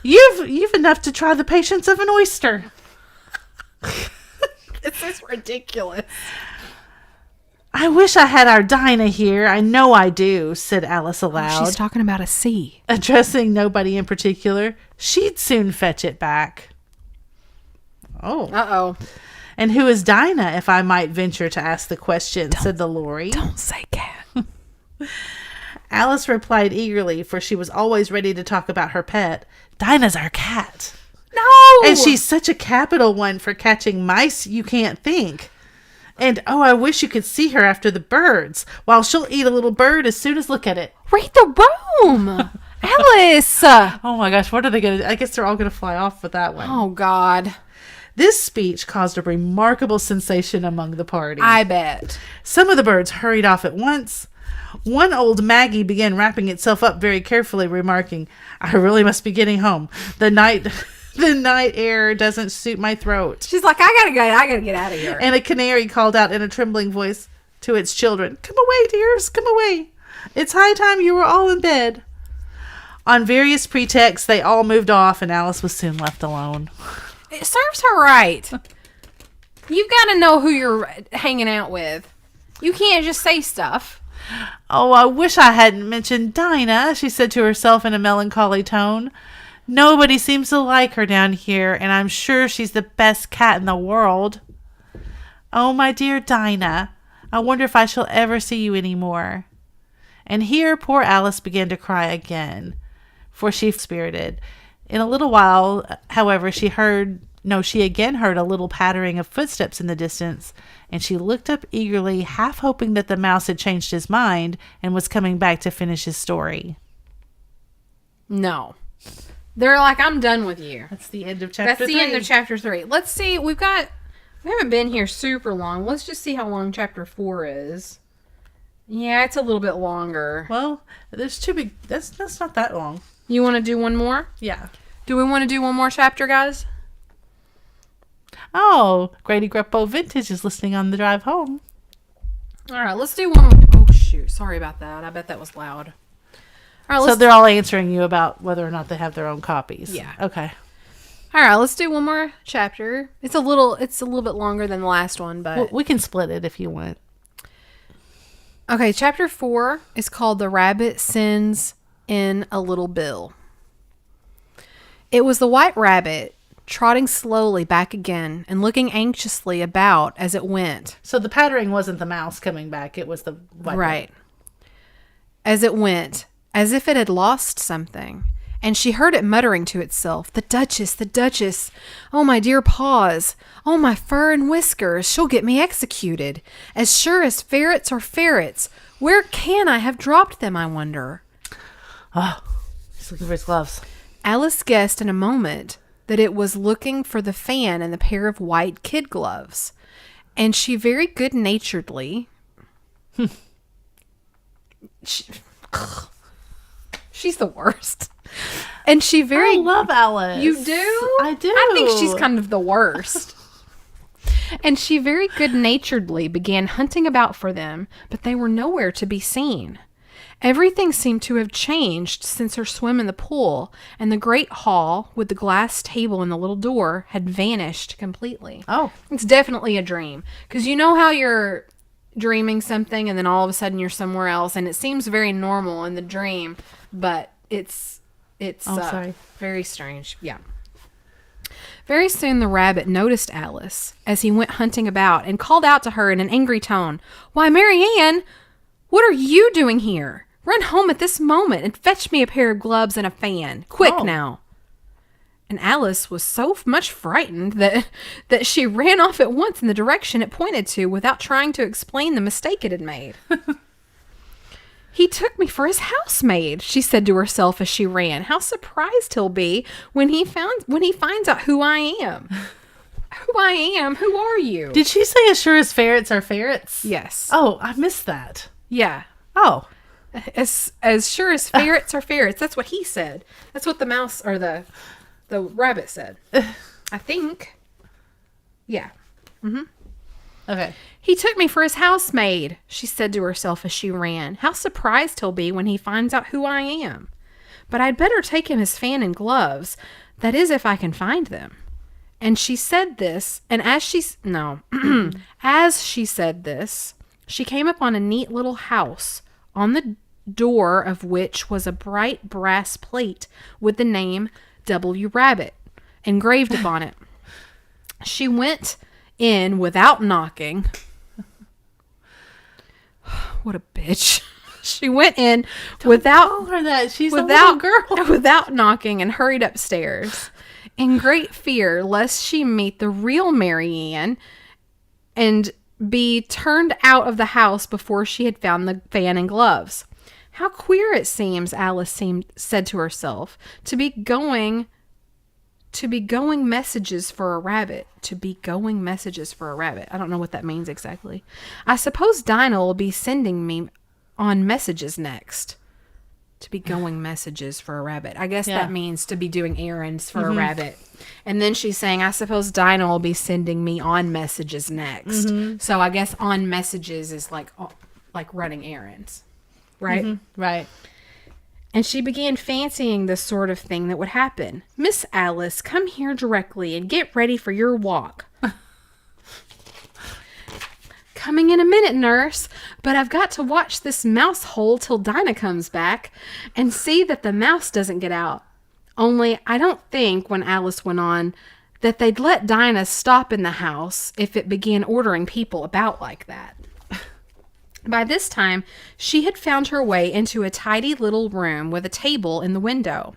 Speaker 2: You've enough to try the patience of an oyster.
Speaker 1: This is ridiculous.
Speaker 2: I wish I had our Dinah here. I know I do, said Alice aloud.
Speaker 1: She's talking about a sea.
Speaker 2: Addressing nobody in particular. She'd soon fetch it back. Oh.
Speaker 1: Uh-oh.
Speaker 2: And who is Dinah, if I might venture to ask the question, said the lorry.
Speaker 1: Don't say cat.
Speaker 2: Alice replied eagerly, for she was always ready to talk about her pet. Dinah's our cat.
Speaker 1: No!
Speaker 2: And she's such a capital one for catching mice you can't think. And, oh, I wish you could see her after the birds. While she'll eat a little bird as soon as look at it.
Speaker 1: Read the room! Alice!
Speaker 2: Oh, my gosh, what are they going to do? I guess they're all going to fly off with that one.
Speaker 1: Oh, God.
Speaker 2: This speech caused a remarkable sensation among the party.
Speaker 1: I bet.
Speaker 2: Some of the birds hurried off at once. One old Maggie began wrapping itself up very carefully, remarking, I really must be getting home. The night air doesn't suit my throat.
Speaker 1: She's like, I gotta get out of here.
Speaker 2: And a canary called out in a trembling voice to its children, Come away, dears, come away. It's high time you were all in bed. On various pretexts, they all moved off, and Alice was soon left alone.
Speaker 1: It serves her right. You've got to know who you're hanging out with. You can't just say stuff.
Speaker 2: Oh, I wish I hadn't mentioned Dinah, she said to herself in a melancholy tone. Nobody seems to like her down here, and I'm sure she's the best cat in the world. Oh, my dear Dinah, I wonder if I shall ever see you any more. And here poor Alice began to cry again, for she spirited. In a little while, however, she again heard a little pattering of footsteps in the distance, and she looked up eagerly, half hoping that the mouse had changed his mind and was coming back to finish his story.
Speaker 1: No. They're like, I'm done with you.
Speaker 2: That's the end of chapter 3.
Speaker 1: That's the end of chapter 3. Let's see. We haven't been here super long. Let's just see how long chapter 4 is. Yeah, it's a little bit longer.
Speaker 2: Well, there's two big... That's not that long.
Speaker 1: You want to do one more?
Speaker 2: Yeah.
Speaker 1: Do we want to do one more chapter, guys?
Speaker 2: Oh, Grady Greppo Vintage is listening on the drive home.
Speaker 1: All right, let's do one more. Oh, shoot. Sorry about that. I bet that was loud. All right,
Speaker 2: so they're all answering you about whether or not they have their own copies.
Speaker 1: Yeah.
Speaker 2: Okay.
Speaker 1: All right, let's do one more chapter. It's a little bit longer than the last one, but...
Speaker 2: Well, we can split it if you want.
Speaker 1: Okay, chapter 4 is called The Rabbit Sends in a Little Bill. It was the white rabbit trotting slowly back again and looking anxiously about as it went.
Speaker 2: So the pattering wasn't the mouse coming back, it was the white rabbit.
Speaker 1: As it went, as if it had lost something, and she heard it muttering to itself, "The Duchess, the Duchess! Oh, my dear paws! Oh, my fur and whiskers! She'll get me executed! As sure as ferrets are ferrets! Where can I have dropped them, I wonder?"
Speaker 2: Oh, he's looking for his gloves.
Speaker 1: Alice guessed in a moment that it was looking for the fan and the pair of white kid gloves, and she very good-naturedly... She's the worst. And she very...
Speaker 2: I love Alice.
Speaker 1: You do?
Speaker 2: I do.
Speaker 1: I think she's kind of the worst. And she very good-naturedly began hunting about for them, but they were nowhere to be seen. Everything seemed to have changed since her swim in the pool, and the great hall with the glass table and the little door had vanished completely.
Speaker 2: Oh.
Speaker 1: It's definitely a dream. Because you know how you're dreaming something and then all of a sudden you're somewhere else, and it seems very normal in the dream, but it's
Speaker 2: sorry.
Speaker 1: very strange. Yeah. Very soon the rabbit noticed Alice as he went hunting about and called out to her in an angry tone, "Why, Mary Ann, what are you doing here? Run home at this moment and fetch me a pair of gloves and a fan. Quick now." And Alice was so much frightened that she ran off at once in the direction it pointed to without trying to explain the mistake it had made. "He took me for his housemaid," she said to herself as she ran. "How surprised he'll be when he finds out who I am." Who I am? Who are you?
Speaker 2: Did she say as sure as ferrets are ferrets?
Speaker 1: Yes.
Speaker 2: Oh, I missed that.
Speaker 1: Yeah.
Speaker 2: Oh.
Speaker 1: As sure as ferrets are ferrets. That's what he said. That's what the mouse or the rabbit said. I think. Yeah. Mm-hmm.
Speaker 2: Okay.
Speaker 1: "He took me for his housemaid," she said to herself as she ran. "How surprised he'll be when he finds out who I am. But I'd better take him his fan and gloves. That is, if I can find them." And she said this, and as she said this, she came upon a neat little house, on the door of which was a bright brass plate with the name W. Rabbit engraved upon it. She went in without knocking. What a bitch. She went in without
Speaker 2: Tell her that. She's a little girl.
Speaker 1: without knocking and hurried upstairs in great fear lest she meet the real Mary Ann and be turned out of the house before she had found the fan and gloves. "How queer it seems," Alice said to herself, to be going messages for a rabbit. To be going messages for a rabbit. I don't know what that means exactly. "I suppose Dinah will be sending me on messages next." To be going messages for a rabbit. I guess that means to be doing errands for a rabbit. And then she's saying, "I suppose Dinah will be sending me on messages next." Mm-hmm. So I guess on messages is like running errands. Right?
Speaker 2: Mm-hmm. Right.
Speaker 1: And she began fancying the sort of thing that would happen. "Miss Alice, come here directly and get ready for your walk." "Coming in a minute, nurse, but I've got to watch this mouse hole till Dinah comes back and see that the mouse doesn't get out." Only I don't think, when Alice went on, that they'd let Dinah stop in the house if it began ordering people about like that. By this time, she had found her way into a tidy little room with a table in the window,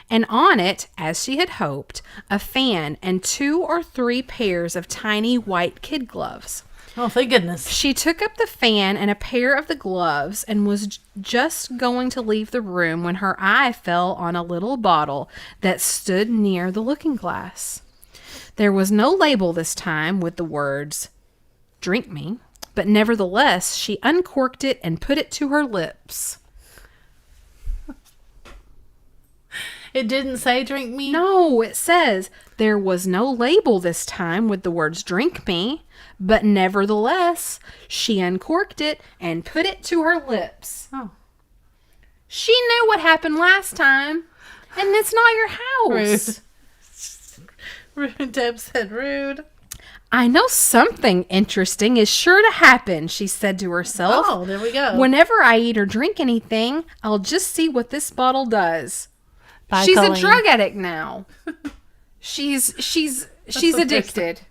Speaker 1: and on it, as she had hoped, a fan and 2 or 3 pairs of tiny white kid gloves.
Speaker 2: Oh, thank goodness.
Speaker 1: She took up the fan and a pair of the gloves and was just going to leave the room when her eye fell on a little bottle that stood near the looking glass. There was no label this time with the words, "Drink me," but nevertheless she uncorked it and put it to her lips.
Speaker 2: It didn't say drink me?
Speaker 1: No, it says there was no label this time with the words "drink me," but nevertheless she uncorked it and put it to her lips.
Speaker 2: Oh.
Speaker 1: She knew what happened last time, and it's not your house.
Speaker 2: Rude. Deb said rude.
Speaker 1: "I know something interesting is sure to happen," she said to herself.
Speaker 2: Oh, there we go.
Speaker 1: "Whenever I eat or drink anything, I'll just see what this bottle does."
Speaker 2: By
Speaker 1: She's
Speaker 2: Colleen.
Speaker 1: a drug addict now. She's addicted.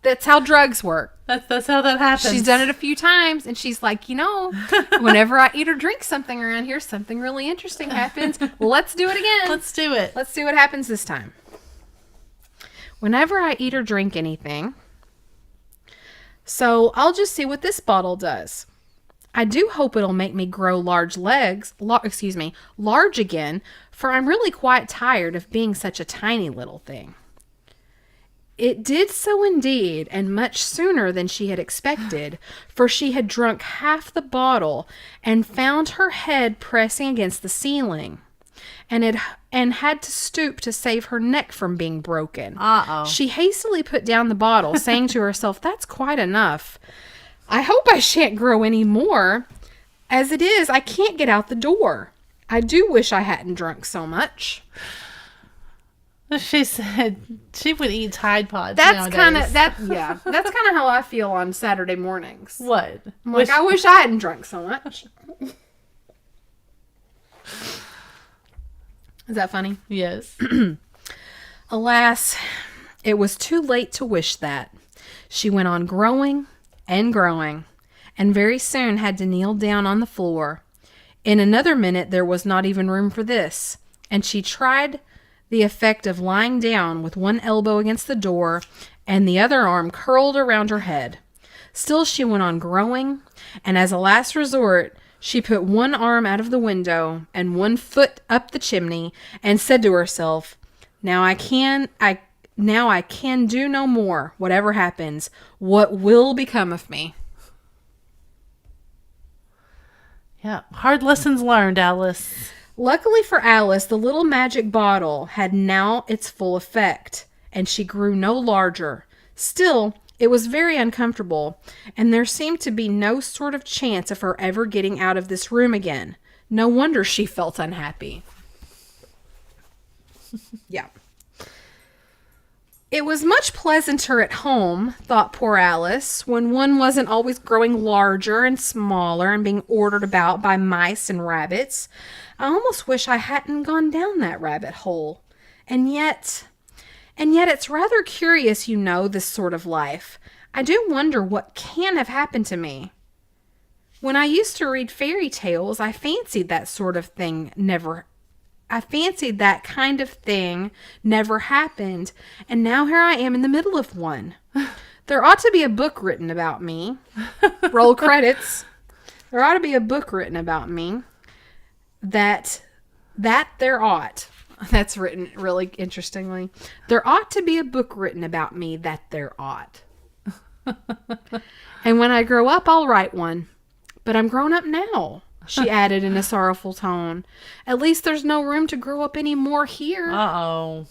Speaker 1: That's how drugs work.
Speaker 2: That's how that happens.
Speaker 1: She's done it a few times, and she's like, whenever I eat or drink something around here, something really interesting happens. Well, let's do it again.
Speaker 2: Let's do it.
Speaker 1: Let's see what happens this time. Whenever I eat or drink anything, so I'll just see what this bottle does. I do hope it'll make me grow large again, for I'm really quite tired of being such a tiny little thing. It did so indeed, and much sooner than she had expected, for she had drunk half the bottle and found her head pressing against the ceiling, and had to stoop to save her neck from being broken.
Speaker 2: Uh-oh.
Speaker 1: She hastily put down the bottle, saying to herself, "That's quite enough. I hope I shan't grow any more. As it is, I can't get out the door. I do wish I hadn't drunk so much."
Speaker 2: She said she would eat Tide Pods.
Speaker 1: That's kind of That's kind of how I feel on Saturday mornings.
Speaker 2: What?
Speaker 1: I'm like, I wish I hadn't drunk so much. Is that funny?
Speaker 2: Yes.
Speaker 1: Alas, it was too late to wish that. She went on growing and growing, and very soon had to kneel down on the floor. In another minute, there was not even room for this, and she tried the effect of lying down with one elbow against the door and the other arm curled around her head. Still she went on growing, and as a last resort, she put one arm out of the window and one foot up the chimney and said to herself, Now I can do no more, whatever happens. What will become of me?"
Speaker 2: Yeah. Hard lessons learned, Alice.
Speaker 1: Luckily for Alice, the little magic bottle had now its full effect, and she grew no larger. Still, it was very uncomfortable, and there seemed to be no sort of chance of her ever getting out of this room again. No wonder she felt unhappy. Yeah. It was much pleasanter at home, thought poor Alice, when one wasn't always growing larger and smaller and being ordered about by mice and rabbits. I almost wish I hadn't gone down that rabbit hole. And yet it's rather curious, this sort of life. I do wonder what can have happened to me. When I used to read fairy tales, I fancied that kind of thing never happened, and now here I am in the middle of one. There ought to be a book written about me. Roll credits. There ought to be a book written about me. That there ought. That's written really interestingly. There ought to be a book written about me that there ought. And when I grow up, I'll write one. But I'm grown up now, she added in a sorrowful tone. At least there's no room to grow up any more here.
Speaker 2: Uh-oh.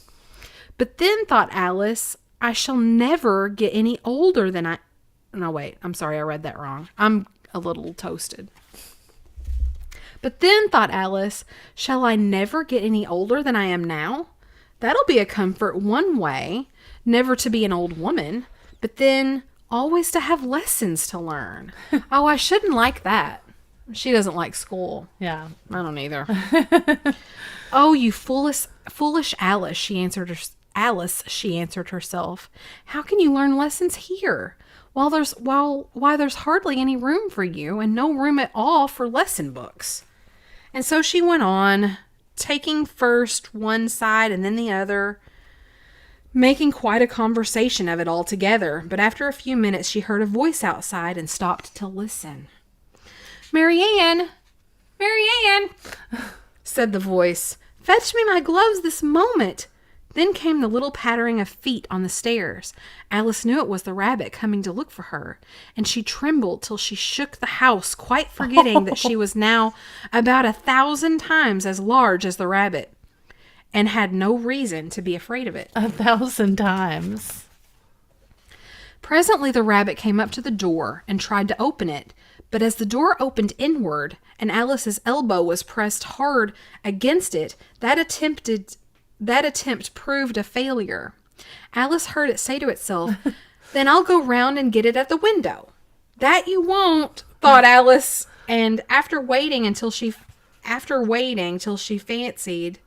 Speaker 1: But then, thought Alice, I shall never get any older than I... No, wait. I'm sorry. I read that wrong. I'm a little toasted. But then, thought Alice, shall I never get any older than I am now? That'll be a comfort one way, never to be an old woman, but then always to have lessons to learn. Oh, I shouldn't like that. She doesn't like school.
Speaker 2: Yeah.
Speaker 1: I don't either. Oh, you foolish Alice, she answered herself. How can you learn lessons here? Why there's hardly any room for you and no room at all for lesson books. And so she went on, taking first one side and then the other, making quite a conversation of it altogether. But after a few minutes, she heard a voice outside and stopped to listen. Marianne, said the voice, fetch me my gloves this moment. Then came the little pattering of feet on the stairs. Alice knew it was the rabbit coming to look for her, and she trembled till she shook the house, quite forgetting that she was now about 1,000 times as large as the rabbit, and had no reason to be afraid of it.
Speaker 2: 1,000 times.
Speaker 1: Presently the rabbit came up to the door and tried to open it, but as the door opened inward and Alice's elbow was pressed hard against it, that attempt proved a failure. Alice heard it say to itself, Then I'll go round and get it at the window. That you won't, thought Alice, and after waiting till she fancied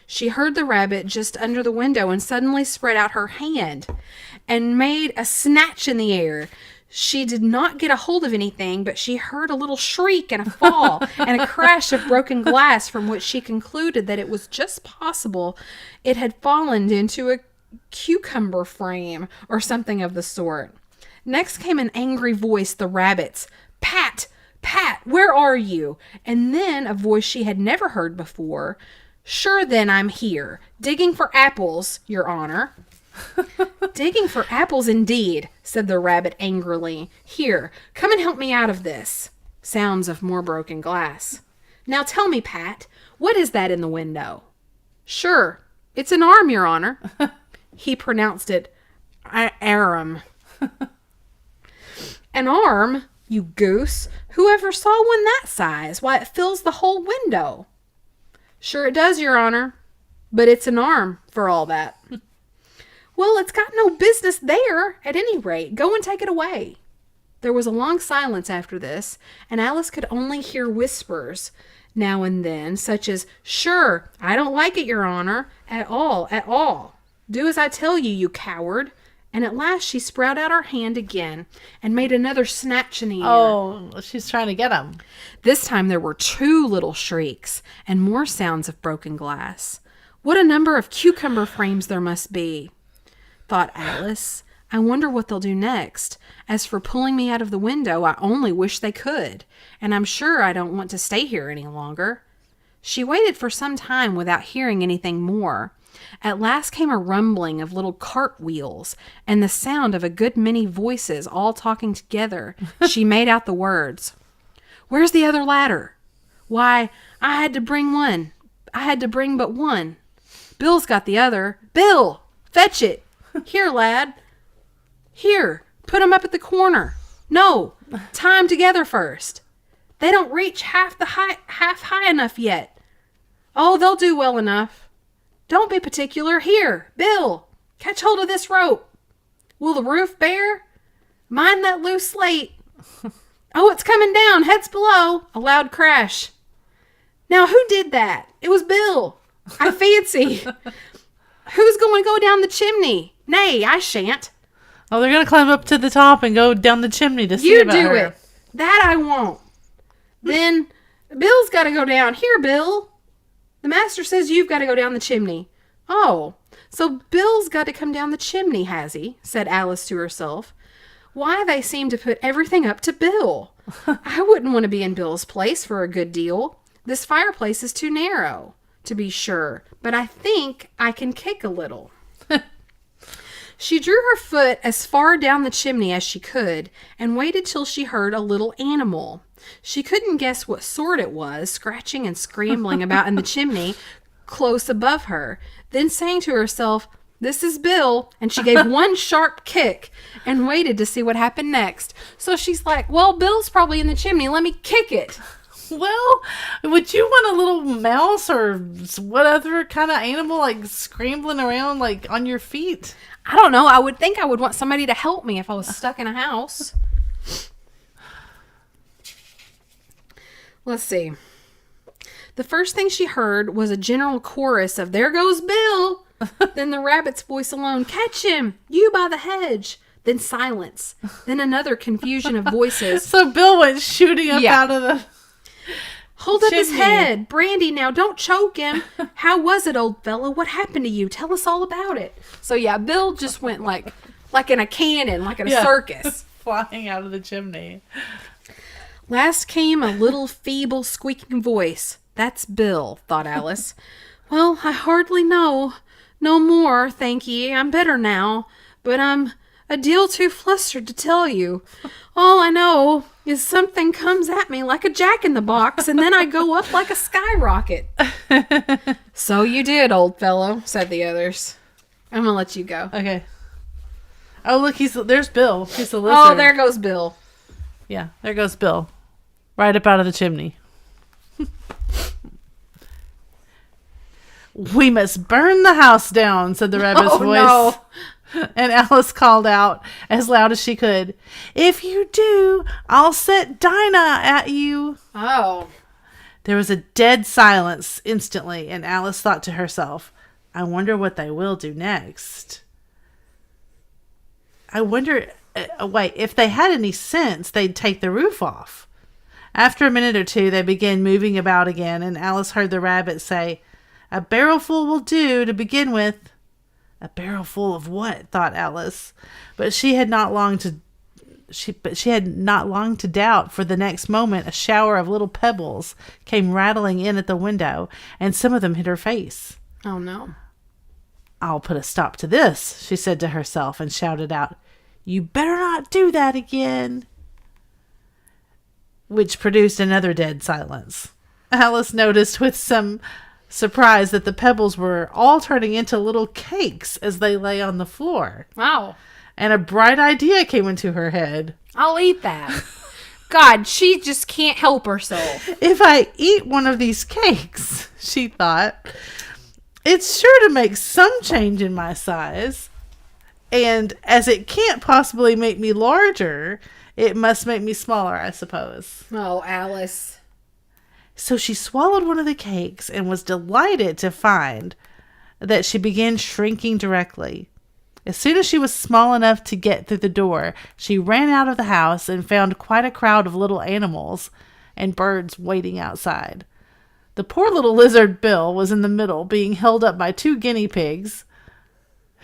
Speaker 1: she heard the rabbit just under the window and suddenly spread out her hand and made a snatch in the air. She did not get a hold of anything, but she heard a little shriek and a fall and a crash of broken glass, from which she concluded that it was just possible it had fallen into a cucumber frame or something of the sort. Next came an angry voice, the rabbit's. "Pat! Pat! Where are you?" And then a voice she had never heard before. "Sure then, I'm here. Digging for apples, Your Honor." "Digging for apples indeed," said the rabbit angrily. "Here, come and help me out of this." Sounds of more broken glass. "Now tell me, Pat, what is that in the window?" "Sure, it's an arm, Your Honor." He pronounced it arum. "An arm, you goose? Whoever saw one that size? Why, it fills the whole window." "Sure it does, Your Honor, but it's an arm for all that." "Well, it's got no business there, at any rate. Go and take it away." There was a long silence after this, and Alice could only hear whispers now and then, such as, "Sure, I don't like it, Your Honor, at all, at all. Do as I tell you, you coward." And at last she spread out her hand again and made another snatch in the air.
Speaker 2: Oh, she's trying to get him.
Speaker 1: This time there were 2 little shrieks and more sounds of broken glass. What a number of cucumber frames there must be, thought Alice. I wonder what they'll do next. As for pulling me out of the window, I only wish they could, and I'm sure I don't want to stay here any longer. She waited for some time without hearing anything more. At last came a rumbling of little cart wheels and the sound of a good many voices all talking together. She made out the words. "Where's the other ladder? Why, I had to bring one. I had to bring but one. Bill's got the other. Bill, fetch it. Here, lad. Here, put 'em up at the corner. No, tie 'em together first. They don't reach half high enough yet. Oh, they'll do well enough. Don't be particular. Here, Bill, catch hold of this rope. Will the roof bear? Mind that loose slate. Oh, it's coming down. Heads below." A loud crash. "Now, who did that? It was Bill, I fancy. Who's going to go down the chimney? Nay, I shan't."
Speaker 2: Oh, they're going to climb up to the top and go down the chimney to see
Speaker 1: "You
Speaker 2: about
Speaker 1: do
Speaker 2: her.
Speaker 1: it. That I won't." "Then Bill's got to go down. Here, Bill. The master says you've got to go down the chimney." "Oh, so Bill's got to come down the chimney, has he?" said Alice to herself. "Why, they seem to put everything up to Bill. I wouldn't want to be in Bill's place for a good deal. This fireplace is too narrow, to be sure, but I think I can kick a little." She drew her foot as far down the chimney as she could and waited till she heard a little animal. She couldn't guess what sort it was, scratching and scrambling about in the chimney close above her. Then saying to herself, "This is Bill," and she gave one sharp kick and waited to see what happened next. So she's like, "Well, Bill's probably in the chimney. Let me kick it."
Speaker 2: Well, would you want a little mouse or what other kind of animal like scrambling around like on your feet?
Speaker 1: I don't know. I would think I would want somebody to help me if I was stuck in a house. Let's see. The first thing she heard was a general chorus of "There goes Bill." Then the rabbit's voice alone, "Catch him, you by the hedge." Then silence. Then another confusion of voices.
Speaker 2: So Bill went shooting up out of the
Speaker 1: "Hold up his
Speaker 2: chimney.
Speaker 1: head. Brandy, now don't choke him. How was it, old fellow? What happened to you? Tell us all about it." So yeah, Bill just went like in a cannon, like in a circus.
Speaker 2: Flying out of the chimney.
Speaker 1: Last came a little feeble squeaking voice. "That's Bill," thought Alice. "Well, I hardly know. No more, thank ye. I'm better now. But I'm a deal too flustered to tell you. All I know is something comes at me like a jack-in-the-box, and then I go up like a skyrocket." "So you did, old fellow," said the others. I'm going to let you go.
Speaker 2: Okay. Oh, look, there's Bill. He's the lizard.
Speaker 1: Oh, there goes Bill.
Speaker 2: Yeah, there goes Bill. Right up out of the chimney. "We must burn the house down," said the rabbit's voice.
Speaker 1: No.
Speaker 2: And Alice called out as loud as she could, "If you do, I'll set Dinah at you."
Speaker 1: Oh.
Speaker 2: There was a dead silence instantly, and Alice thought to herself, "I wonder what they will do next." I wonder, wait, if they had any sense, they'd take the roof off. After a minute or two, they began moving about again, and Alice heard the rabbit say, "A barrelful will do to begin with." A barrelful of what? Thought Alice. But she had not long to doubt, for the next moment a shower of little pebbles came rattling in at the window, and some of them hit her face.
Speaker 1: Oh, no.
Speaker 2: "I'll put a stop to this," she said to herself, and shouted out, "You better not do that again," which produced another dead silence. Alice noticed with some surprise that the pebbles were all turning into little cakes as they lay on the floor.
Speaker 1: Wow.
Speaker 2: And a bright idea came into her head.
Speaker 1: I'll eat that. God, she just can't help herself.
Speaker 2: If I eat one of these cakes, she thought, it's sure to make some change in my size. And as it can't possibly make me larger, it must make me smaller, I suppose.
Speaker 1: Oh, Alice.
Speaker 2: So she swallowed one of the cakes and was delighted to find that she began shrinking directly. As soon as she was small enough to get through the door, she ran out of the house and found quite a crowd of little animals and birds waiting outside. The poor little lizard Bill was in the middle, being held up by 2 guinea pigs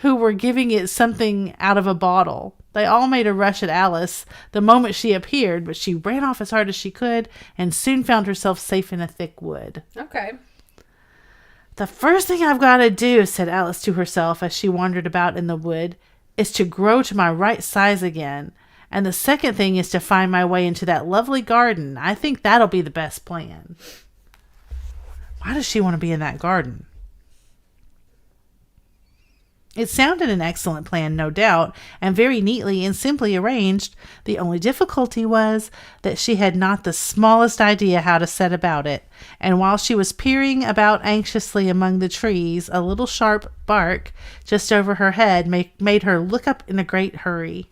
Speaker 2: who were giving it something out of a bottle. They all made a rush at Alice the moment she appeared, but she ran off as hard as she could and soon found herself safe in a thick wood.
Speaker 1: Okay.
Speaker 2: "The first thing I've got to do," said Alice to herself as she wandered about in the wood, "is to grow to my right size again. And the second thing is to find my way into that lovely garden. I think that'll be the best plan." Why does she want to be in that garden? It sounded an excellent plan, no doubt, and very neatly and simply arranged. The only difficulty was that she had not the smallest idea how to set about it, and while she was peering about anxiously among the trees, a little sharp bark just over her head made her look up in a great hurry.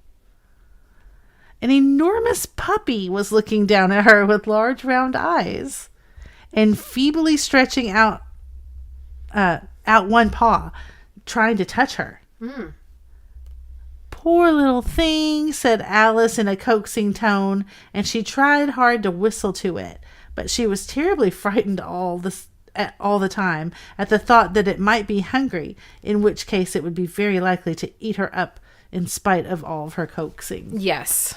Speaker 2: An enormous puppy was looking down at her with large round eyes, and feebly stretching out one paw, trying to touch her. "Poor little thing," said Alice in a coaxing tone, and she tried hard to whistle to it, but she was terribly frightened all the time at the thought that it might be hungry, in which case it would be very likely to eat her up in spite of all of her coaxing.
Speaker 1: Yes.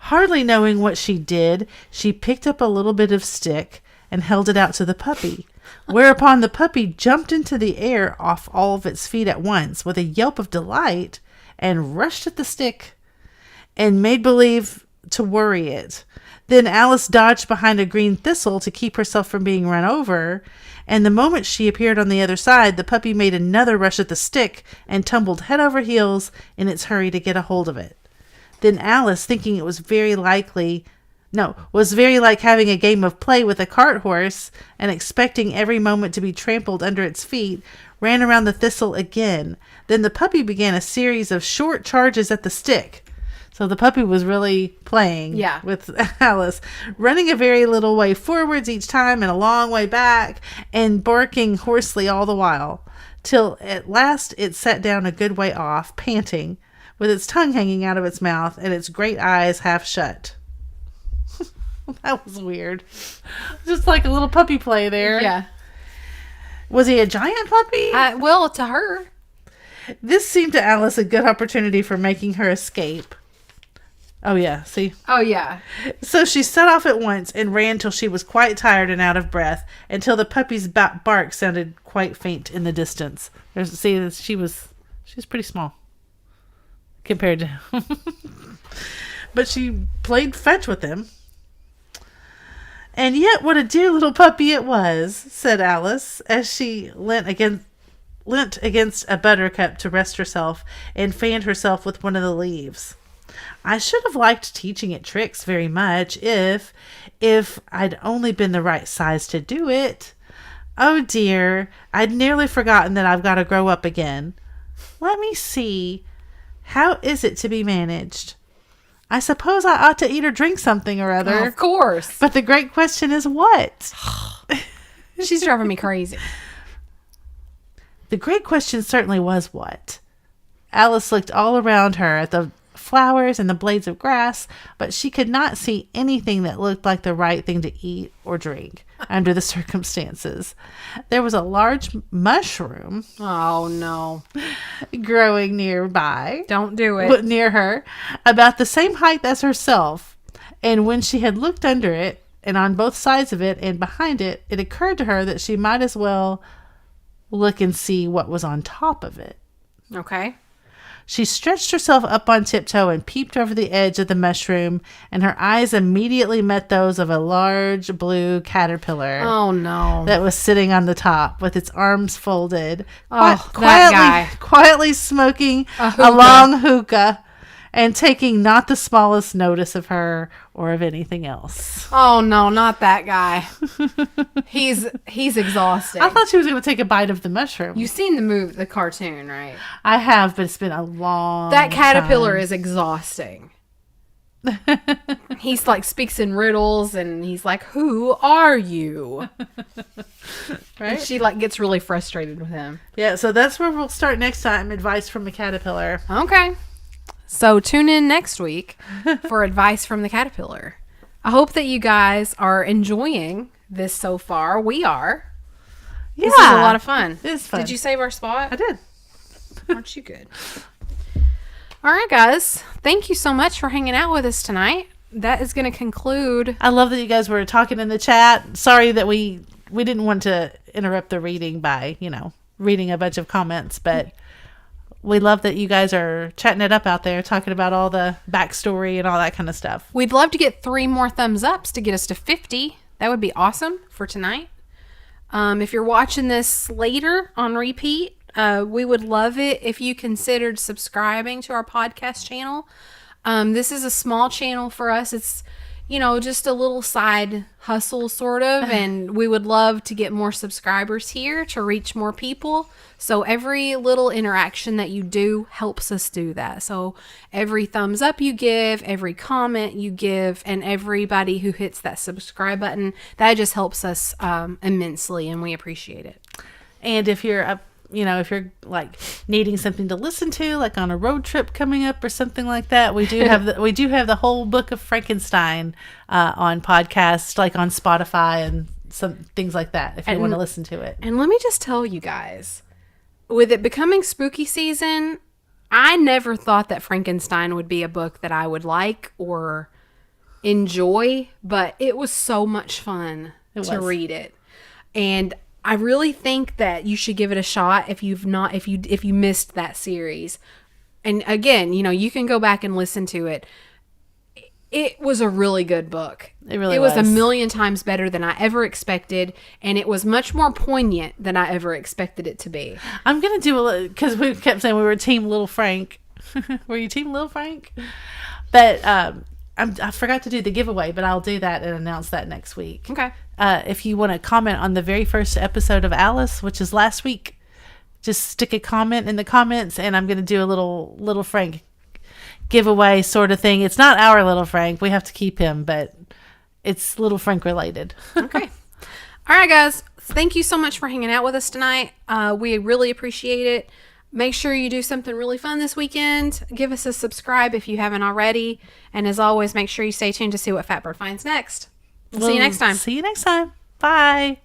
Speaker 2: Hardly knowing what she did, she picked up a little bit of stick and held it out to the puppy, whereupon the puppy jumped into the air off all of its feet at once with a yelp of delight and rushed at the stick and made believe to worry it. Then Alice dodged behind a green thistle to keep herself from being run over, and the moment she appeared on the other side, the puppy made another rush at the stick and tumbled head over heels in its hurry to get a hold of it. Then Alice, thinking it was very like having a game of play with a cart horse and expecting every moment to be trampled under its feet, ran around the thistle again. Then the puppy began a series of short charges at the stick. So the puppy was really playing with Alice, running a very little way forwards each time and a long way back, and barking hoarsely all the while, till at last it sat down a good way off, panting, with its tongue hanging out of its mouth and its great eyes half shut. That was weird. Just like a little puppy play there.
Speaker 1: Yeah.
Speaker 2: Was he a giant puppy?
Speaker 1: Well, to her.
Speaker 2: This seemed to Alice a good opportunity for making her escape. Oh, yeah. See?
Speaker 1: Oh, yeah.
Speaker 2: So she set off at once and ran till she was quite tired and out of breath, until the puppy's bark sounded quite faint in the distance. She was pretty small compared to him. But she played fetch with him. "And yet what a dear little puppy it was," said Alice, as she leant against a buttercup to rest herself and fanned herself with one of the leaves. "I should have liked teaching it tricks very much if I'd only been the right size to do it. Oh dear, I'd nearly forgotten that I've got to grow up again. Let me see. How is it to be managed? I suppose I ought to eat or drink something or other.
Speaker 1: Oh, of course.
Speaker 2: But the great question is what?"
Speaker 1: She's driving me crazy.
Speaker 2: The great question certainly was what. Alice looked all around her at the flowers and the blades of grass, but she could not see anything that looked like the right thing to eat or drink under the circumstances. There was a large mushroom.
Speaker 1: Oh, no.
Speaker 2: Growing nearby.
Speaker 1: Don't do it.
Speaker 2: Near her, about the same height as herself. And when she had looked under it, and on both sides of it and behind it, it occurred to her that she might as well look and see what was on top of it.
Speaker 1: Okay.
Speaker 2: She stretched herself up on tiptoe and peeped over the edge of the mushroom, and her eyes immediately met those of a large blue caterpillar.
Speaker 1: Oh, no.
Speaker 2: That was sitting on the top with its arms folded,
Speaker 1: that guy.
Speaker 2: quietly smoking a long hookah and taking not the smallest notice of her or of anything else.
Speaker 1: Oh, no, not that guy. He's exhausting.
Speaker 2: I thought she was going to take a bite of the mushroom.
Speaker 1: You've seen the cartoon, right?
Speaker 2: I have, but it's been a long
Speaker 1: That caterpillar
Speaker 2: time.
Speaker 1: is exhausting. He's like speaks in riddles, and he's like, "Who are you?"
Speaker 2: Right?
Speaker 1: And she like gets really frustrated with him.
Speaker 2: Yeah, so that's where we'll start next time. Advice from the caterpillar.
Speaker 1: Okay. So tune in next week for advice from the caterpillar. I hope that you guys are enjoying this so far. We are.
Speaker 2: Yeah.
Speaker 1: This is a lot of fun.
Speaker 2: It is fun.
Speaker 1: Did you save our spot?
Speaker 2: I did.
Speaker 1: Aren't you good? All right, guys. Thank you so much for hanging out with us tonight. That is going to conclude.
Speaker 2: I love that you guys were talking in the chat. Sorry that we didn't want to interrupt the reading by, reading a bunch of comments, but we love that you guys are chatting it up out there, talking about all the backstory and all that kind of stuff.
Speaker 1: We'd love to get 3 more thumbs ups to get us to 50. That would be awesome for tonight. If you're watching this later on repeat, we would love it if you considered subscribing to our podcast channel. This is a small channel for us. It's, just a little side hustle sort of, and we would love to get more subscribers here to reach more people. So every little interaction that you do helps us do that. So every thumbs up you give, every comment you give, and everybody who hits that subscribe button, that just helps us immensely, and we appreciate it.
Speaker 2: And if you're if you're like needing something to listen to, like on a road trip coming up or something like that, we do have the whole book of Frankenstein on podcast, like on Spotify and some things like that, if you want to listen to it.
Speaker 1: And let me just tell you guys, with it becoming spooky season, I never thought that Frankenstein would be a book that I would like or enjoy, but it was so much fun to read it. And I really think that you should give it a shot if you missed that series. And again, you can go back and listen to it. It was a really good book.
Speaker 2: It was
Speaker 1: a million times better than I ever expected, and it was much more poignant than I ever expected it to be.
Speaker 2: I'm gonna do a little, because we kept saying we were Team Little Frank. Were you Team Little Frank? But I forgot to do the giveaway, but I'll do that and announce that next week.
Speaker 1: Okay.
Speaker 2: If you want to comment on the very first episode of Alice, which is last week, just stick a comment in the comments, and I'm going to do a little Frank giveaway sort of thing. It's not our Little Frank. We have to keep him, but it's Little Frank related.
Speaker 1: Okay. All right, guys. Thank you so much for hanging out with us tonight. We really appreciate it. Make sure you do something really fun this weekend. Give us a subscribe if you haven't already. And as always, make sure you stay tuned to see what Fatbird finds next. We'll see you next time.
Speaker 2: See you next time. Bye.